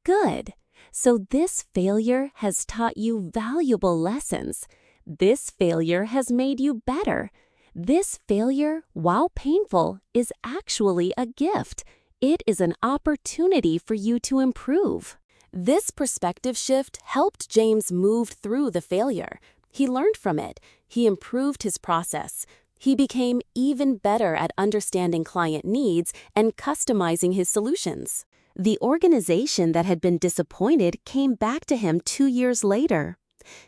"Good. So this failure has taught you valuable lessons. This failure has made you better. This failure, while painful, is actually a gift. It is an opportunity for you to improve." This perspective shift helped James move through the failure. He learned from it. He improved his process. He became even better at understanding client needs and customizing his solutions. The organization that had been disappointed came back to him 2 years later.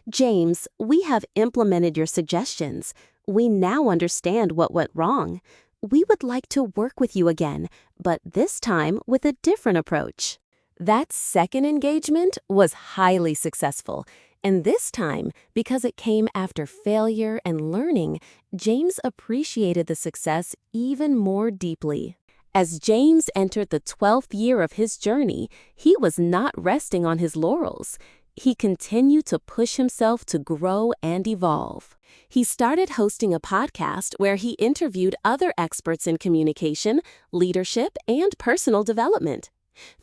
"James, we have implemented your suggestions. We now understand what went wrong. We would like to work with you again, but this time with a different approach." That second engagement was highly successful, and this time, because it came after failure and learning, James appreciated the success even more deeply. As James entered the 12th year of his journey, he was not resting on his laurels. he continued to push himself to grow and evolve. He started hosting a podcast where he interviewed other experts in communication, leadership, and personal development.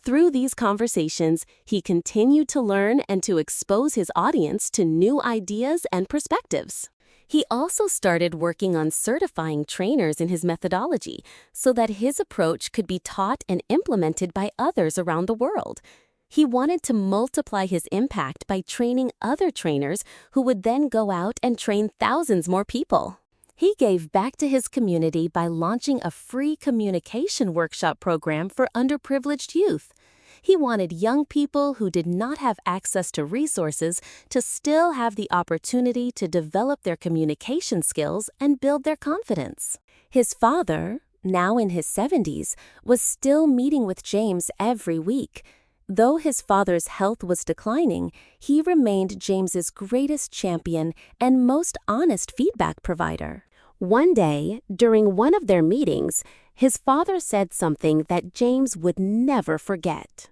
Through these conversations, he continued to learn and to expose his audience to new ideas and perspectives. He also started working on certifying trainers in his methodology so that his approach could be taught and implemented by others around the world. He wanted to multiply his impact by training other trainers who would then go out and train thousands more people. He gave back to his community by launching a free communication workshop program for underprivileged youth. He wanted young people who did not have access to resources to still have the opportunity to develop their communication skills and build their confidence. His father, now in his 70s, was still meeting with James every week. Though his father's health was declining, he remained James's greatest champion and most honest feedback provider. One day, during one of their meetings, his father said something that James would never forget.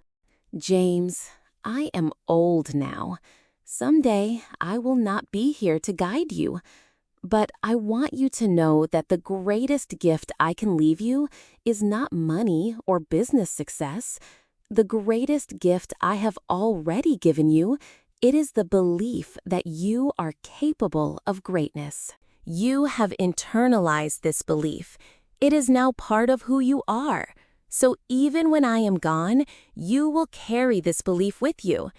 "James, I am old now. Someday I will not be here to guide you. But I want you to know that the greatest gift I can leave you is not money or business success. The greatest gift I have already given you, it is the belief that you are capable of greatness. You have internalized this belief. It is now part of who you are. So even when I am gone, you will carry this belief with you.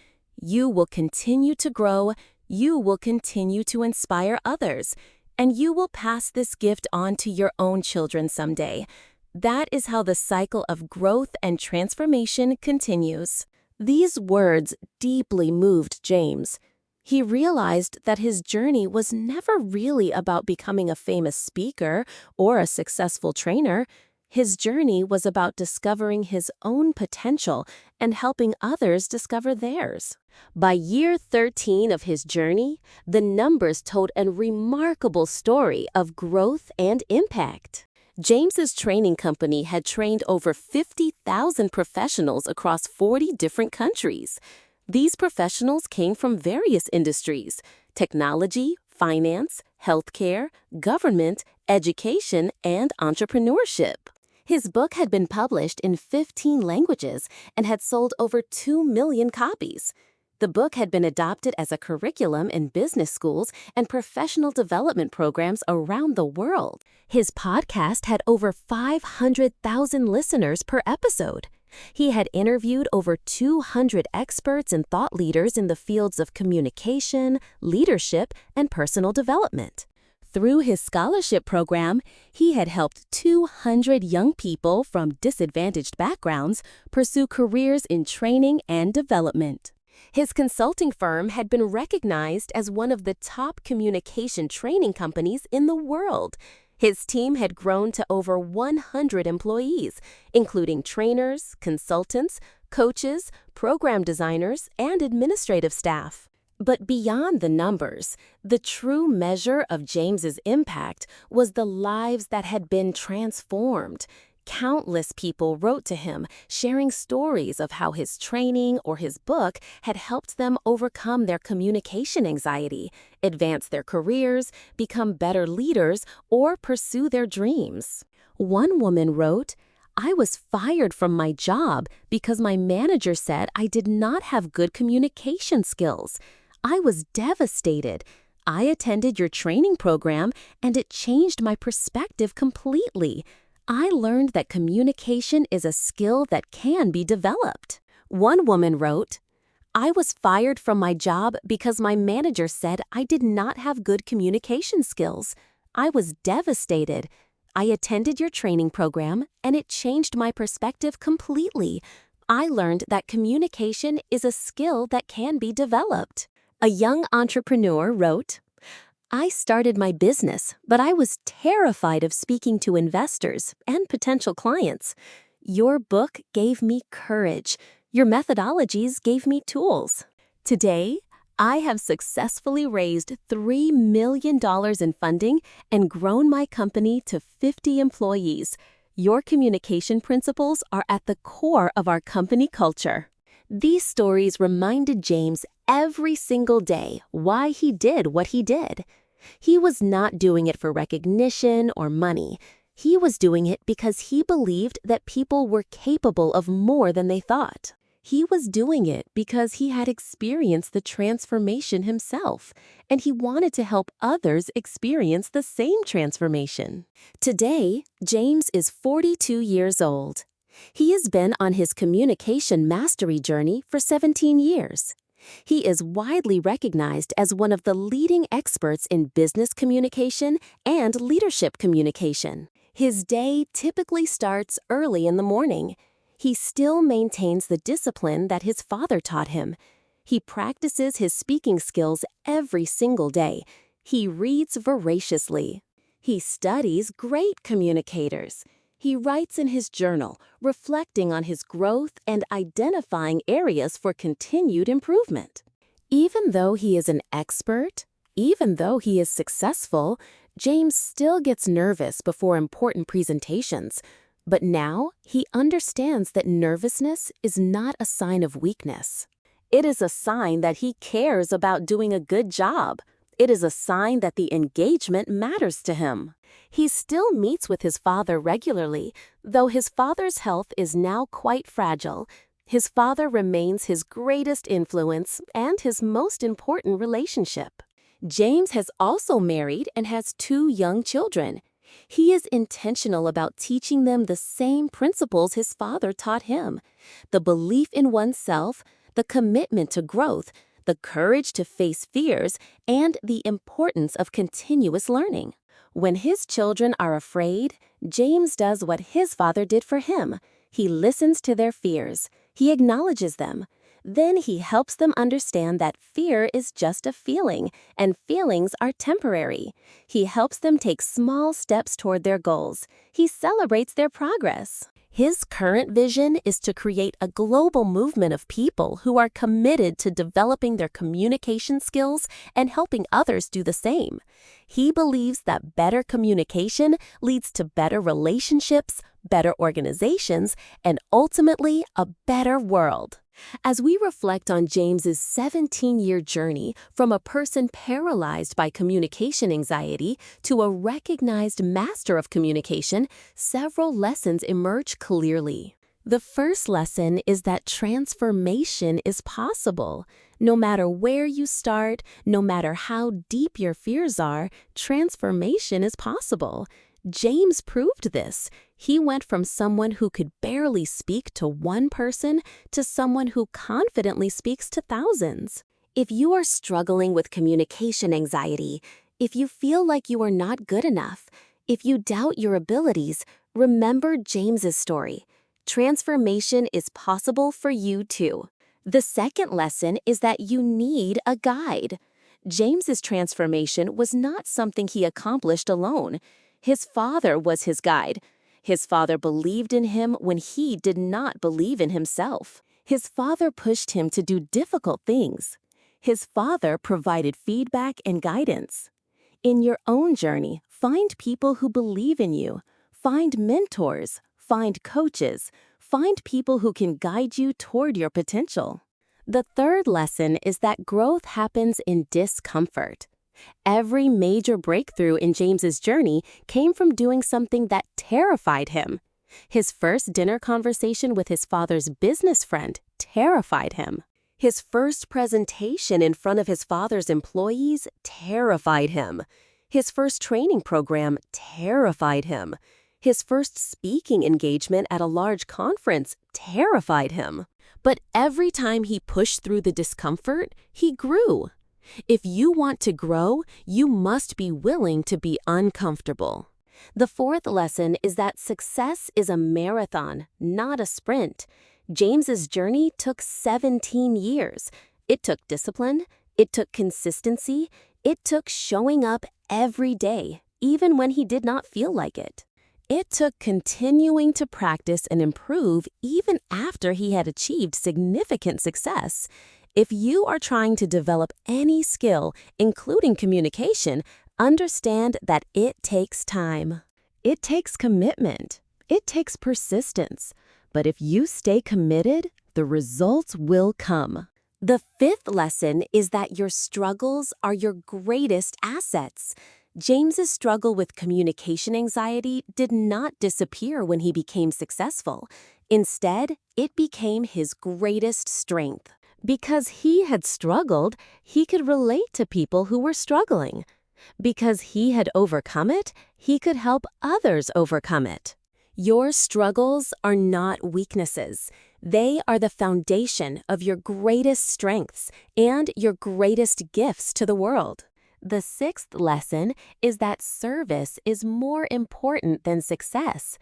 You will continue to grow, you will continue to inspire others, and you will pass this gift on to your own children someday. That is how the cycle of growth and transformation continues." These words deeply moved James. He realized that his journey was never really about becoming a famous speaker or a successful trainer. His journey was about discovering his own potential and helping others discover theirs. By year 13 of his journey, the numbers told a remarkable story of growth and impact. James's training company had trained over 50,000 professionals across 40 different countries. These professionals came from various industries: technology, finance, healthcare, government, education, and entrepreneurship. His book had been published in 15 languages and had sold over 2 million copies. The book had been adopted as a curriculum in business schools and professional development programs around the world. His podcast had over 500,000 listeners per episode. He had interviewed over 200 experts and thought leaders in the fields of communication, leadership, and personal development. Through his scholarship program, he had helped 200 young people from disadvantaged backgrounds pursue careers in training and development. His consulting firm had been recognized as one of the top communication training companies in the world. His team had grown to over 100 employees, including trainers, consultants, coaches, program designers, and administrative staff. But beyond the numbers, the true measure of James's impact was the lives that had been transformed. Countless people wrote to him, sharing stories of how his training or his book had helped them overcome their communication anxiety, advance their careers, become better leaders, or pursue their dreams. One woman wrote, "I was fired from my job because my manager said I did not have good communication skills. I was devastated. I attended your training program, and it changed my perspective completely. I learned that communication is a skill that can be developed." One woman wrote, "I was fired from my job because my manager said I did not have good communication skills. I was devastated. I attended your training program, and it changed my perspective completely. I learned that communication is a skill that can be developed." A young entrepreneur wrote, "I started my business, but I was terrified of speaking to investors and potential clients. Your book gave me courage. Your methodologies gave me tools. Today, I have successfully raised $3 million in funding and grown my company to 50 employees. Your communication principles are at the core of our company culture." These stories reminded James every single day why he did what he did. He was not doing it for recognition or money. He was doing it because he believed that people were capable of more than they thought. He was doing it because he had experienced the transformation himself, and he wanted to help others experience the same transformation. Today, James is 42 years old. He has been on his communication mastery journey for 17 years. He is widely recognized as one of the leading experts in business communication and leadership communication. His day typically starts early in the morning. He still maintains the discipline that his father taught him. He practices his speaking skills every single day. He reads voraciously. He studies great communicators. He writes in his journal, reflecting on his growth and identifying areas for continued improvement. Even though he is an expert, even though he is successful, James still gets nervous before important presentations. But now he understands that nervousness is not a sign of weakness. It is a sign that he cares about doing a good job. It is a sign that the engagement matters to him. He still meets with his father regularly, though his father's health is now quite fragile. His father remains his greatest influence and his most important relationship. James has also married and has 2 young children. He is intentional about teaching them the same principles his father taught him: the belief in oneself, the commitment to growth, the courage to face fears, and the importance of continuous learning. When his children are afraid, James does what his father did for him. He listens to their fears. He acknowledges them. Then he helps them understand that fear is just a feeling, and feelings are temporary. He helps them take small steps toward their goals. He celebrates their progress. His current vision is to create a global movement of people who are committed to developing their communication skills and helping others do the same. He believes that better communication leads to better relationships, better organizations, and ultimately a better world. As we reflect on James's 17-year journey from a person paralyzed by communication anxiety to a recognized master of communication, several lessons emerge clearly. The first lesson is that transformation is possible. No matter where you start, no matter how deep your fears are, transformation is possible. James proved this. He went from someone who could barely speak to one person to someone who confidently speaks to thousands. If you are struggling with communication anxiety, if you feel like you are not good enough, if you doubt your abilities, remember James's story. Transformation is possible for you too. The second lesson is that you need a guide. James's transformation was not something he accomplished alone. His father was his guide. His father believed in him when he did not believe in himself. His father pushed him to do difficult things. His father provided feedback and guidance. In your own journey, find people who believe in you. Find mentors. Find coaches. Find people who can guide you toward your potential. The third lesson is that growth happens in discomfort. Every major breakthrough in James's journey came from doing something that terrified him. His first dinner conversation with his father's business friend terrified him. His first presentation in front of his father's employees terrified him. His first training program terrified him. His first speaking engagement at a large conference terrified him. But every time he pushed through the discomfort, he grew. If you want to grow, you must be willing to be uncomfortable. The fourth lesson is that success is a marathon, not a sprint. James's journey took 17 years. It took discipline. It took consistency. It took showing up every day, even when he did not feel like it. It took continuing to practice and improve even after he had achieved significant success. If you are trying to develop any skill, including communication, understand that it takes time. It takes commitment. It takes persistence. But if you stay committed, the results will come. The fifth lesson is that your struggles are your greatest assets. James's struggle with communication anxiety did not disappear when he became successful. Instead, it became his greatest strength. Because he had struggled, he could relate to people who were struggling. Because he had overcome it, he could help others overcome it. Your struggles are not weaknesses. They are the foundation of your greatest strengths and your greatest gifts to the world. The sixth lesson is that service is more important than success.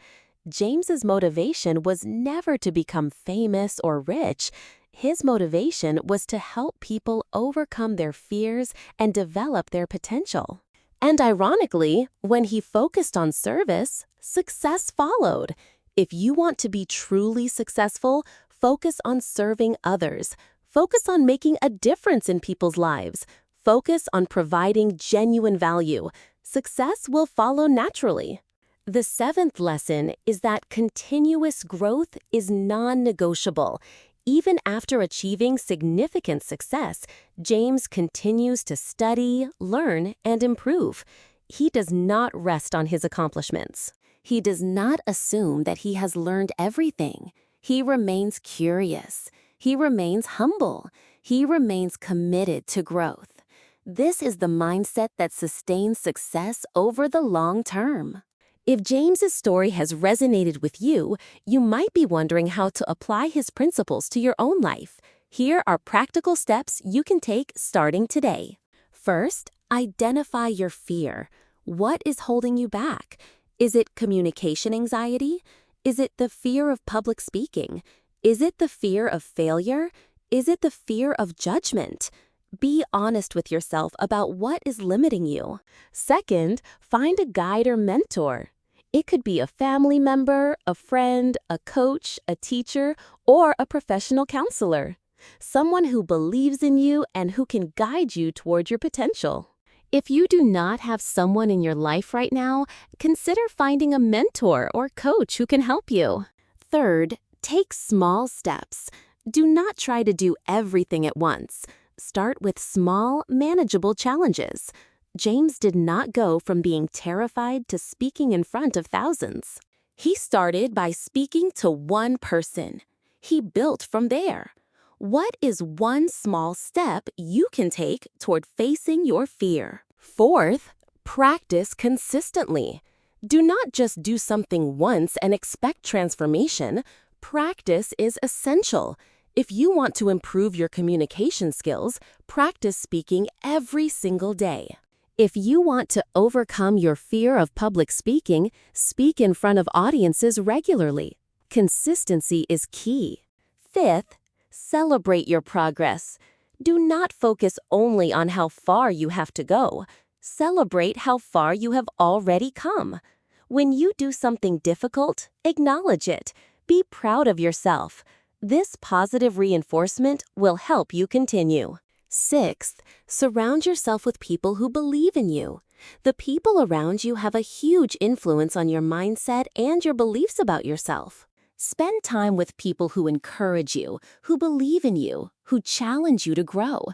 James's motivation was never to become famous or rich. His motivation was to help people overcome their fears and develop their potential. And ironically, when he focused on service, success followed. If you want to be truly successful, focus on serving others. Focus on making a difference in people's lives. Focus on providing genuine value. Success will follow naturally. The seventh lesson is that continuous growth is non-negotiable. Even after achieving significant success, James continues to study, learn, and improve. He does not rest on his accomplishments. He does not assume that he has learned everything. He remains curious. He remains humble. He remains committed to growth. This is the mindset that sustains success over the long term. If James's story has resonated with you, you might be wondering how to apply his principles to your own life. Here are practical steps you can take starting today. First, identify your fear. What is holding you back? Is it communication anxiety? Is it the fear of public speaking? Is it the fear of failure? Is it the fear of judgment? Be honest with yourself about what is limiting you. Second, find a guide or mentor. It could be a family member, a friend, a coach, a teacher, or a professional counselor. Someone who believes in you and who can guide you toward your potential. If you do not have someone in your life right now, consider finding a mentor or coach who can help you. Third, take small steps. Do not try to do everything at once. Start with small, manageable challenges. James did not go from being terrified to speaking in front of thousands. He started by speaking to one person. He built from there. What is one small step you can take toward facing your fear? Fourth, practice consistently. Do not just do something once and expect transformation. Practice is essential. If you want to improve your communication skills, practice speaking every single day. If you want to overcome your fear of public speaking, speak in front of audiences regularly. Consistency is key. Fifth, celebrate your progress. Do not focus only on how far you have to go. Celebrate how far you have already come. When you do something difficult, acknowledge it. Be proud of yourself. This positive reinforcement will help you continue. Sixth, surround yourself with people who believe in you. The people around you have a huge influence on your mindset and your beliefs about yourself. Spend time with people who encourage you, who believe in you, who challenge you to grow.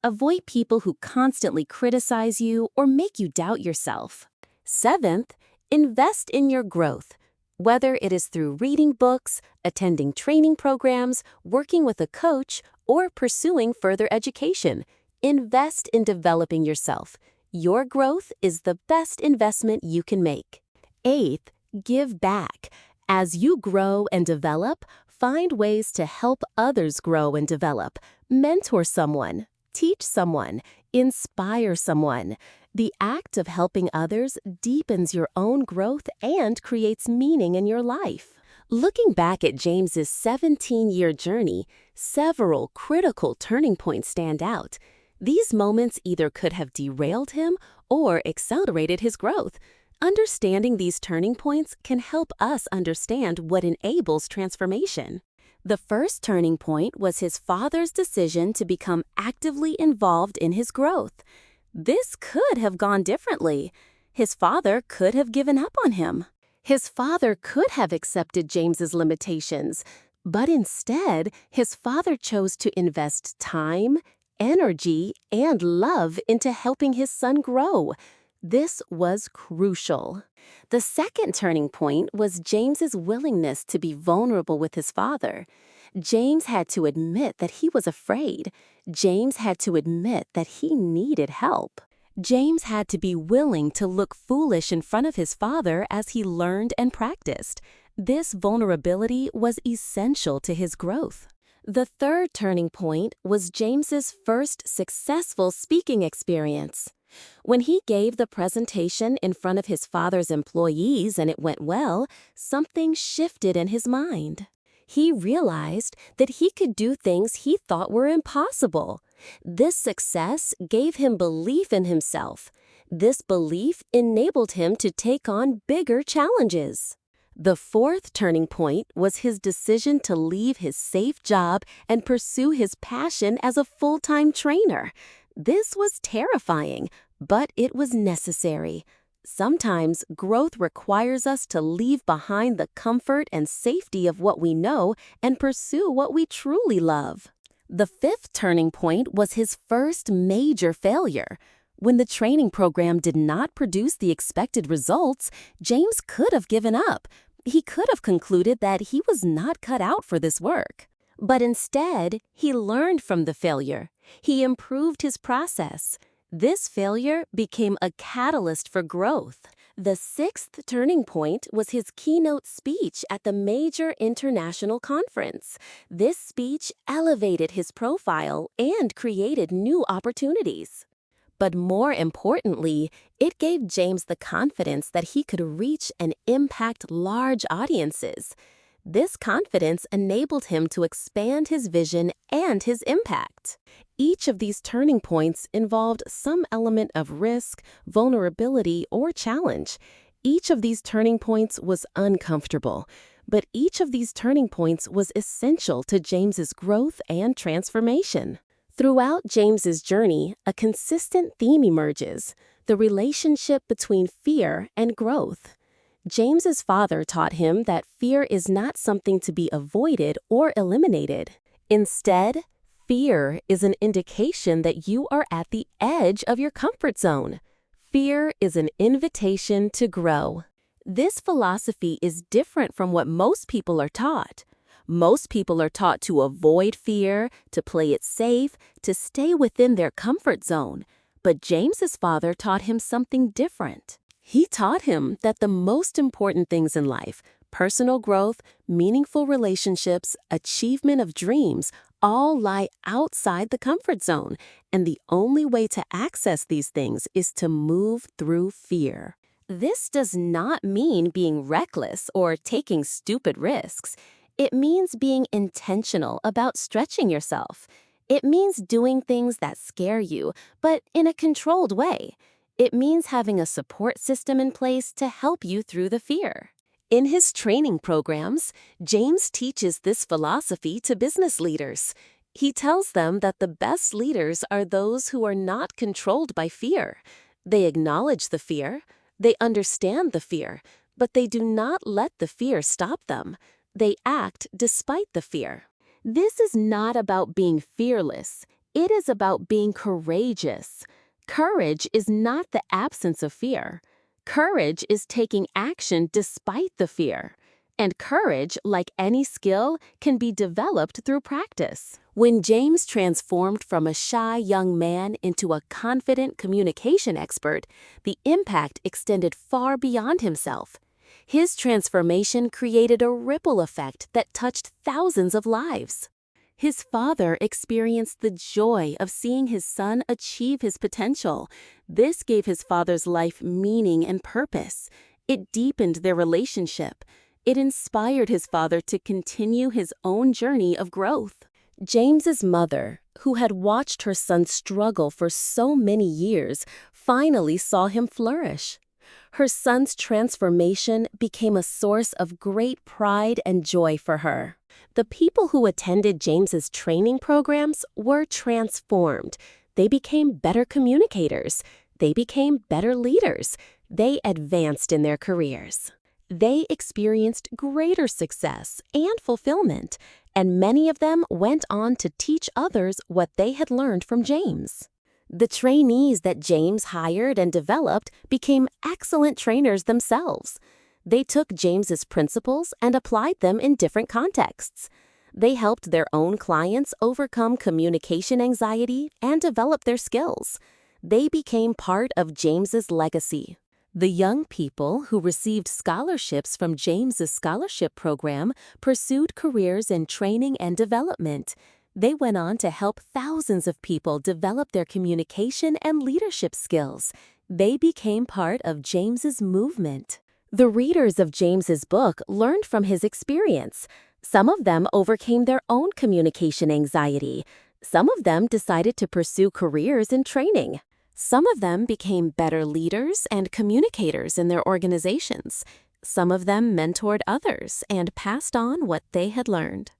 Avoid people who constantly criticize you or make you doubt yourself. Seventh, invest in your growth. Whether it is through reading books, attending training programs, working with a coach, or pursuing further education, invest in developing yourself. Your growth is the best investment you can make. Eighth, give back. As you grow and develop, find ways to help others grow and develop. Mentor someone, teach someone, inspire someone. The act of helping others deepens your own growth and creates meaning in your life. Looking back at James's 17-year journey, several critical turning points stand out. These moments either could have derailed him or accelerated his growth. Understanding these turning points can help us understand what enables transformation. The first turning point was his father's decision to become actively involved in his growth. This could have gone differently. His father could have given up on him. His father could have accepted James's limitations, But instead, his father chose to invest time, energy, and love into helping his son grow. This was crucial. The second turning point was James's willingness to be vulnerable with his father. James had to admit that he was afraid. James had to admit that he needed help. James had to be willing to look foolish in front of his father as he learned and practiced. This vulnerability was essential to his growth. The third turning point was James's first successful speaking experience. When he gave the presentation in front of his father's employees and it went well, something shifted in his mind. He realized that he could do things he thought were impossible. This success gave him belief in himself. This belief enabled him to take on bigger challenges. The fourth turning point was his decision to leave his safe job and pursue his passion as a full-time trainer. This was terrifying, but it was necessary. Sometimes growth requires us to leave behind the comfort and safety of what we know and pursue what we truly love. The fifth turning point was his first major failure. When the training program did not produce the expected results, James could have given up. He could have concluded that he was not cut out for this work. But instead, he learned from the failure. He improved his process. This failure became a catalyst for growth. The sixth turning point was his keynote speech at the major international conference. This speech elevated his profile and created new opportunities. But more importantly, it gave James the confidence that he could reach and impact large audiences. This confidence enabled him to expand his vision and his impact. Each of these turning points involved some element of risk, vulnerability, or challenge. Each of these turning points was uncomfortable, but each of these turning points was essential to James's growth and transformation. Throughout James's journey, a consistent theme emerges: the relationship between fear and growth. James's father taught him that fear is not something to be avoided or eliminated. Instead, fear is an indication that you are at the edge of your comfort zone. Fear is an invitation to grow. This philosophy is different from what most people are taught. Most people are taught to avoid fear, to play it safe, to stay within their comfort zone. But James's father taught him something different. He taught him that the most important things in life, personal growth, meaningful relationships, achievement of dreams, all lie outside the comfort zone, and the only way to access these things is to move through fear. This does not mean being reckless or taking stupid risks. It means being intentional about stretching yourself. It means doing things that scare you, but in a controlled way. It means having a support system in place to help you through the fear. In his training programs, James teaches this philosophy to business leaders. He tells them that the best leaders are those who are not controlled by fear. They acknowledge the fear, they understand the fear, but they do not let the fear stop them. They act despite the fear. This is not about being fearless. It is about being courageous. Courage is not the absence of fear. Courage is taking action despite the fear. And courage, like any skill, can be developed through practice. When James transformed from a shy young man into a confident communication expert, the impact extended far beyond himself. His transformation created a ripple effect that touched thousands of lives. His father experienced the joy of seeing his son achieve his potential. This gave his father's life meaning and purpose. It deepened their relationship. It inspired his father to continue his own journey of growth. James's mother, who had watched her son struggle for so many years, finally saw him flourish. Her son's transformation became a source of great pride and joy for her. The people who attended James's training programs were transformed. They became better communicators. They became better leaders. They advanced in their careers. they experienced greater success and fulfillment, and many of them went on to teach others what they had learned from James. The trainees that James hired and developed became excellent trainers themselves. They took James's principles and applied them in different contexts. They helped their own clients overcome communication anxiety and develop their skills. They became part of James's legacy. The young people who received scholarships from James's scholarship program pursued careers in training and development. They went on to help thousands of people develop their communication and leadership skills. They became part of James's movement. The readers of James's book learned from his experience. Some of them overcame their own communication anxiety. Some of them decided to pursue careers in training. Some of them became better leaders and communicators in their organizations. Some of them mentored others and passed on what they had learned.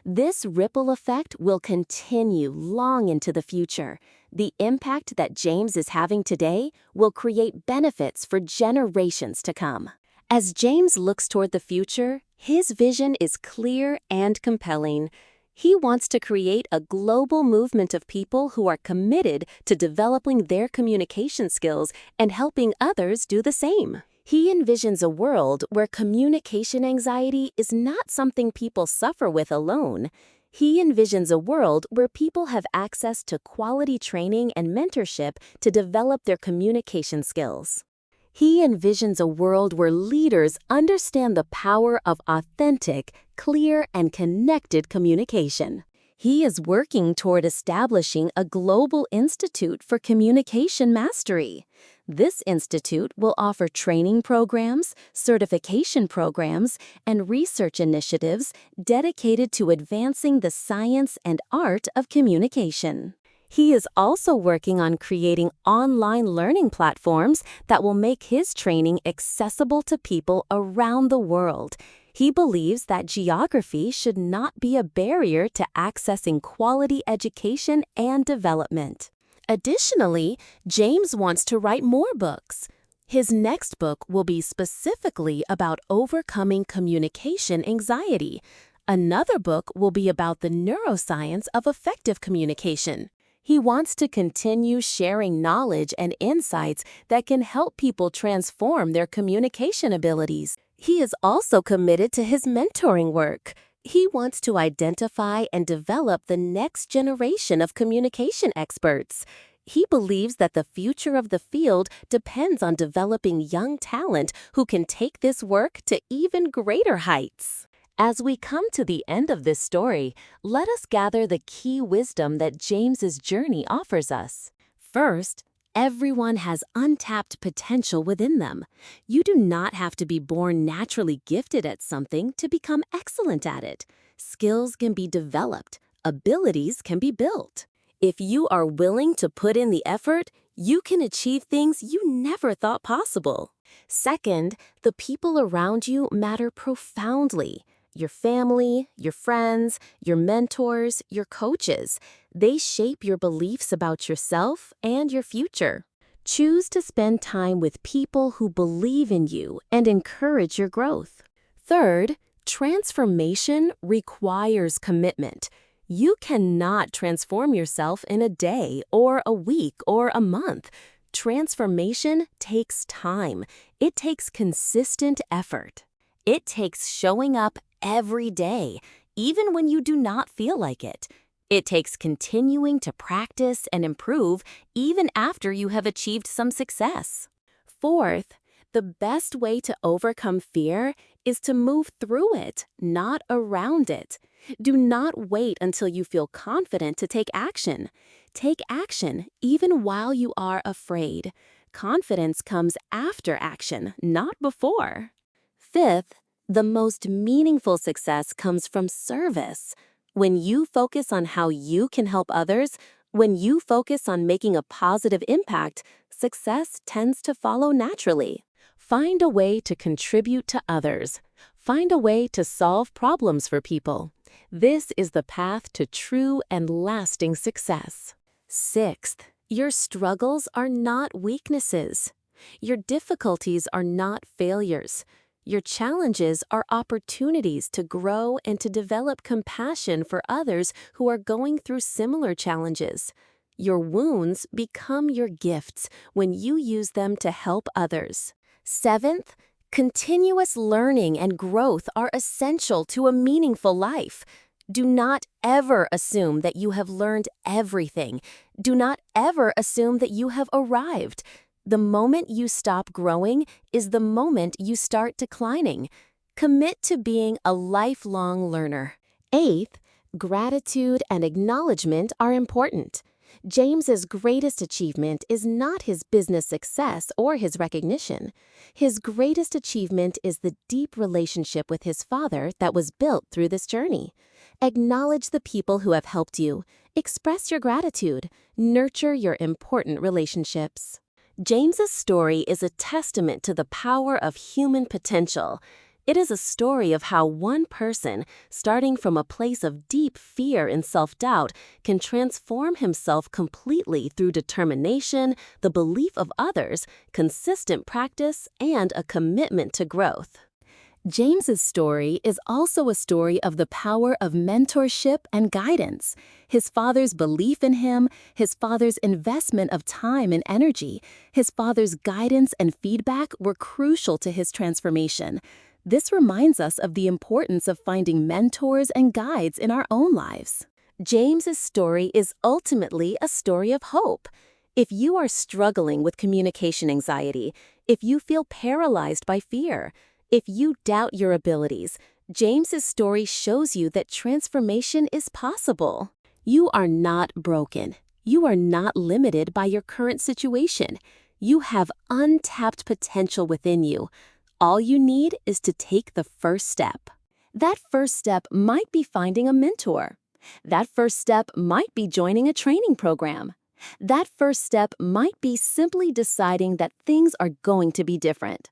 This ripple effect will continue long into the future. The impact that James is having today will create benefits for generations to come. As James looks toward the future, his vision is clear and compelling. He wants to create a global movement of people who are committed to developing their communication skills and helping others do the same. He envisions a world where communication anxiety is not something people suffer with alone. He envisions a world where people have access to quality training and mentorship to develop their communication skills. He envisions a world where leaders understand the power of authentic, clear, and connected communication. He is working toward establishing a global institute for communication mastery. This institute will offer training programs, certification programs, and research initiatives dedicated to advancing the science and art of communication. He is also working on creating online learning platforms that will make his training accessible to people around the world. He believes that geography should not be a barrier to accessing quality education and development. Additionally, James wants to write more books. His next book will be specifically about overcoming communication anxiety. Another book will be about the neuroscience of effective communication. He wants to continue sharing knowledge and insights that can help people transform their communication abilities. He is also committed to his mentoring work. He wants to identify and develop the next generation of communication experts. He believes that the future of the field depends on developing young talent who can take this work to even greater heights. As we come to the end of this story, let us gather the key wisdom that James's journey offers us. First, everyone has untapped potential within them. You do not have to be born naturally gifted at something to become excellent at it. Skills can be developed. Abilities can be built. If you are willing to put in the effort, you can achieve things you never thought possible. Second, the people around you matter profoundly. Your family, your friends, your mentors, your coaches. They shape your beliefs about yourself and your future. Choose to spend time with people who believe in you and encourage your growth. Third, transformation requires commitment. You cannot transform yourself in a day or a week or a month. Transformation takes time. It takes consistent effort. It takes showing up every day, even when you do not feel like it. It takes continuing to practice and improve even after you have achieved some success. Fourth, the best way to overcome fear is to move through it, not around it. Do not wait until you feel confident to take action. Take action even while you are afraid. Confidence comes after action, not before. Fifth, the most meaningful success comes from service. When you focus on how you can help others, when you focus on making a positive impact, success tends to follow naturally. Find a way to contribute to others. Find a way to solve problems for people. This is the path to true and lasting success. Sixth, your struggles are not weaknesses. Your difficulties are not failures. Your challenges are opportunities to grow and to develop compassion for others who are going through similar challenges. Your wounds become your gifts when you use them to help others. Seventh, continuous learning and growth are essential to a meaningful life. Do not ever assume that you have learned everything. Do not ever assume that you have arrived. The moment you stop growing is the moment you start declining. Commit to being a lifelong learner. Eighth, gratitude and acknowledgement are important. James's greatest achievement is not his business success or his recognition. His greatest achievement is the deep relationship with his father that was built through this journey. Acknowledge the people who have helped you. Express your gratitude. Nurture your important relationships. James's story is a testament to the power of human potential. It is a story of how one person, starting from a place of deep fear and self-doubt, can transform himself completely through determination, the belief of others, consistent practice, and a commitment to growth. James's story is also a story of the power of mentorship and guidance. His father's belief in him, his father's investment of time and energy, his father's guidance and feedback were crucial to his transformation. This reminds us of the importance of finding mentors and guides in our own lives. James's story is ultimately a story of hope. If you are struggling with communication anxiety, if you feel paralyzed by fear, if you doubt your abilities, James's story shows you that transformation is possible. You are not broken. You are not limited by your current situation. You have untapped potential within you. All you need is to take the first step. That first step might be finding a mentor. That first step might be joining a training program. That first step might be simply deciding that things are going to be different.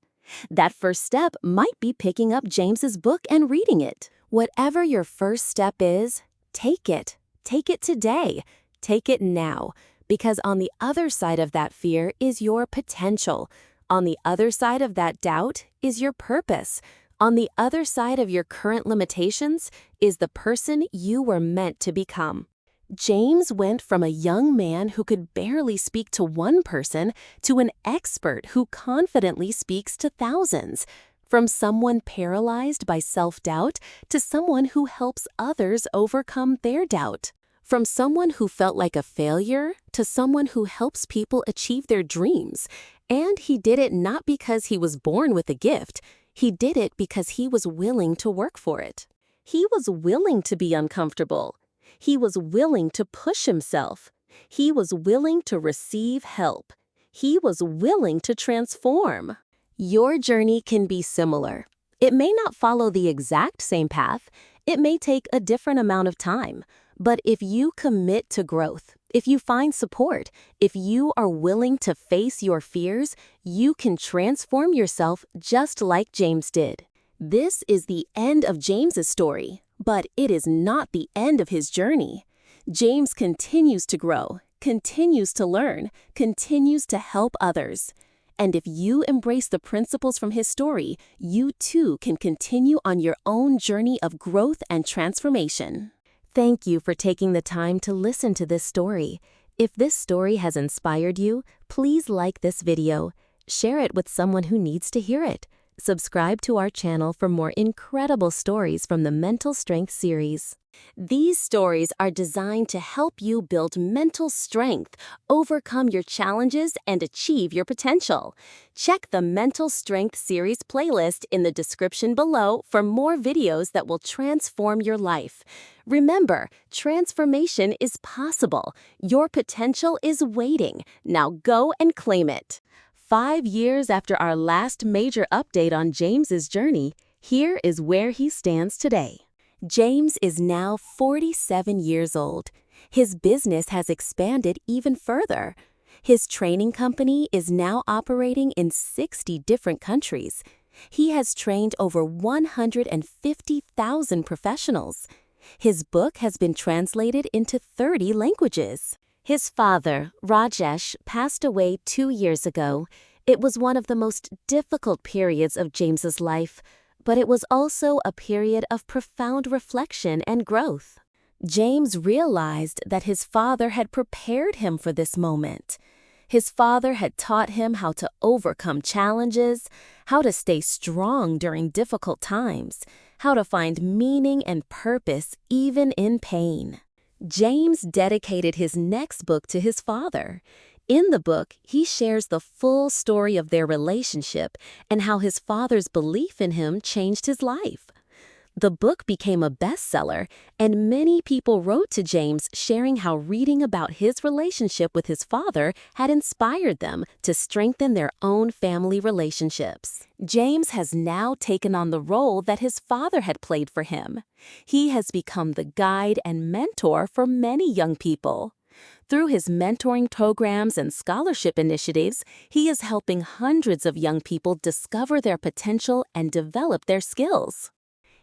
That first step might be picking up James's book and reading it. Whatever your first step is, take it. Take it today. Take it now. Because on the other side of that fear is your potential. On the other side of that doubt is your purpose. On the other side of your current limitations is the person you were meant to become. James went from a young man who could barely speak to one person to an expert who confidently speaks to thousands. From someone paralyzed by self-doubt to someone who helps others overcome their doubt. From someone who felt like a failure to someone who helps people achieve their dreams. And he did it not because he was born with a gift. He did it because he was willing to work for it. He was willing to be uncomfortable. He was willing to push himself. He was willing to receive help. He was willing to transform. Your journey can be similar. It may not follow the exact same path. It may take a different amount of time. But if you commit to growth, if you find support, if you are willing to face your fears, you can transform yourself just like James did. This is the end of James's story. But it is not the end of his journey. James continues to grow, continues to learn, continues to help others. And if you embrace the principles from his story, you too can continue on your own journey of growth and transformation. Thank you for taking the time to listen to this story. If this story has inspired you, please like this video, share it with someone who needs to hear it. Subscribe to our channel for more incredible stories from the Mental Strength series. These stories are designed to help you build mental strength, overcome your challenges, and achieve your potential. Check the Mental Strength series playlist in the description below for more videos that will transform your life. Remember, transformation is possible. Your potential is waiting. Now go and claim it. 5 years after our last major update on James's journey, here is where he stands today. James is now 47 years old. His business has expanded even further. His training company is now operating in 60 different countries. He has trained over 150,000 professionals. His book has been translated into 30 languages. His father, Rajesh, passed away 2 years ago. It was one of the most difficult periods of James's life, but it was also a period of profound reflection and growth. James realized that his father had prepared him for this moment. His father had taught him how to overcome challenges, how to stay strong during difficult times, how to find meaning and purpose even in pain. James dedicated his next book to his father. In the book, he shares the full story of their relationship and how his father's belief in him changed his life. The book became a bestseller, and many people wrote to James sharing how reading about his relationship with his father had inspired them to strengthen their own family relationships. James has now taken on the role that his father had played for him. He has become the guide and mentor for many young people. Through his mentoring programs and scholarship initiatives, he is helping hundreds of young people discover their potential and develop their skills.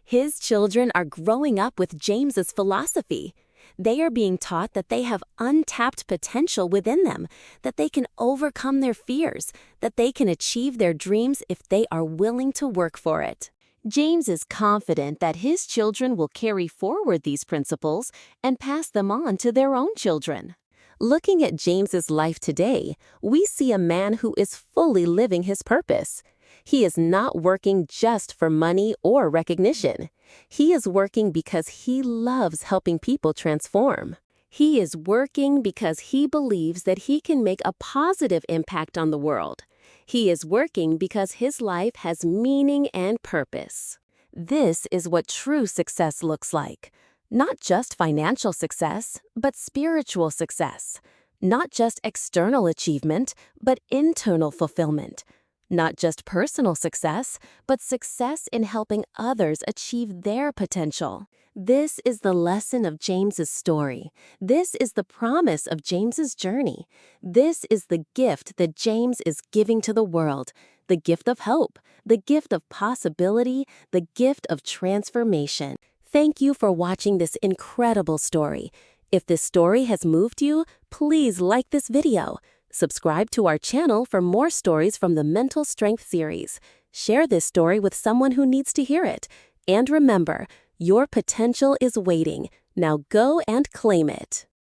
His children are growing up with James's philosophy. They are being taught that they have untapped potential within them, that they can overcome their fears, that they can achieve their dreams if they are willing to work for it. James is confident that his children will carry forward these principles and pass them on to their own children. Looking at James's life today, we see a man who is fully living his purpose. He is not working just for money or recognition. He is working because he loves helping people transform. He is working because he believes that he can make a positive impact on the world. He is working because his life has meaning and purpose. This is what true success looks like. Not just financial success, but spiritual success. Not just external achievement, but internal fulfillment. Not just personal success, but success in helping others achieve their potential. This is the lesson of James's story. This is the promise of James's journey. This is the gift that James is giving to the world. The gift of hope, the gift of possibility, the gift of transformation. Thank you for watching this incredible story. If this story has moved you, please like this video. Subscribe to our channel for more stories from the Mental Strength series. Share this story with someone who needs to hear it. And remember, your potential is waiting. Now go and claim it.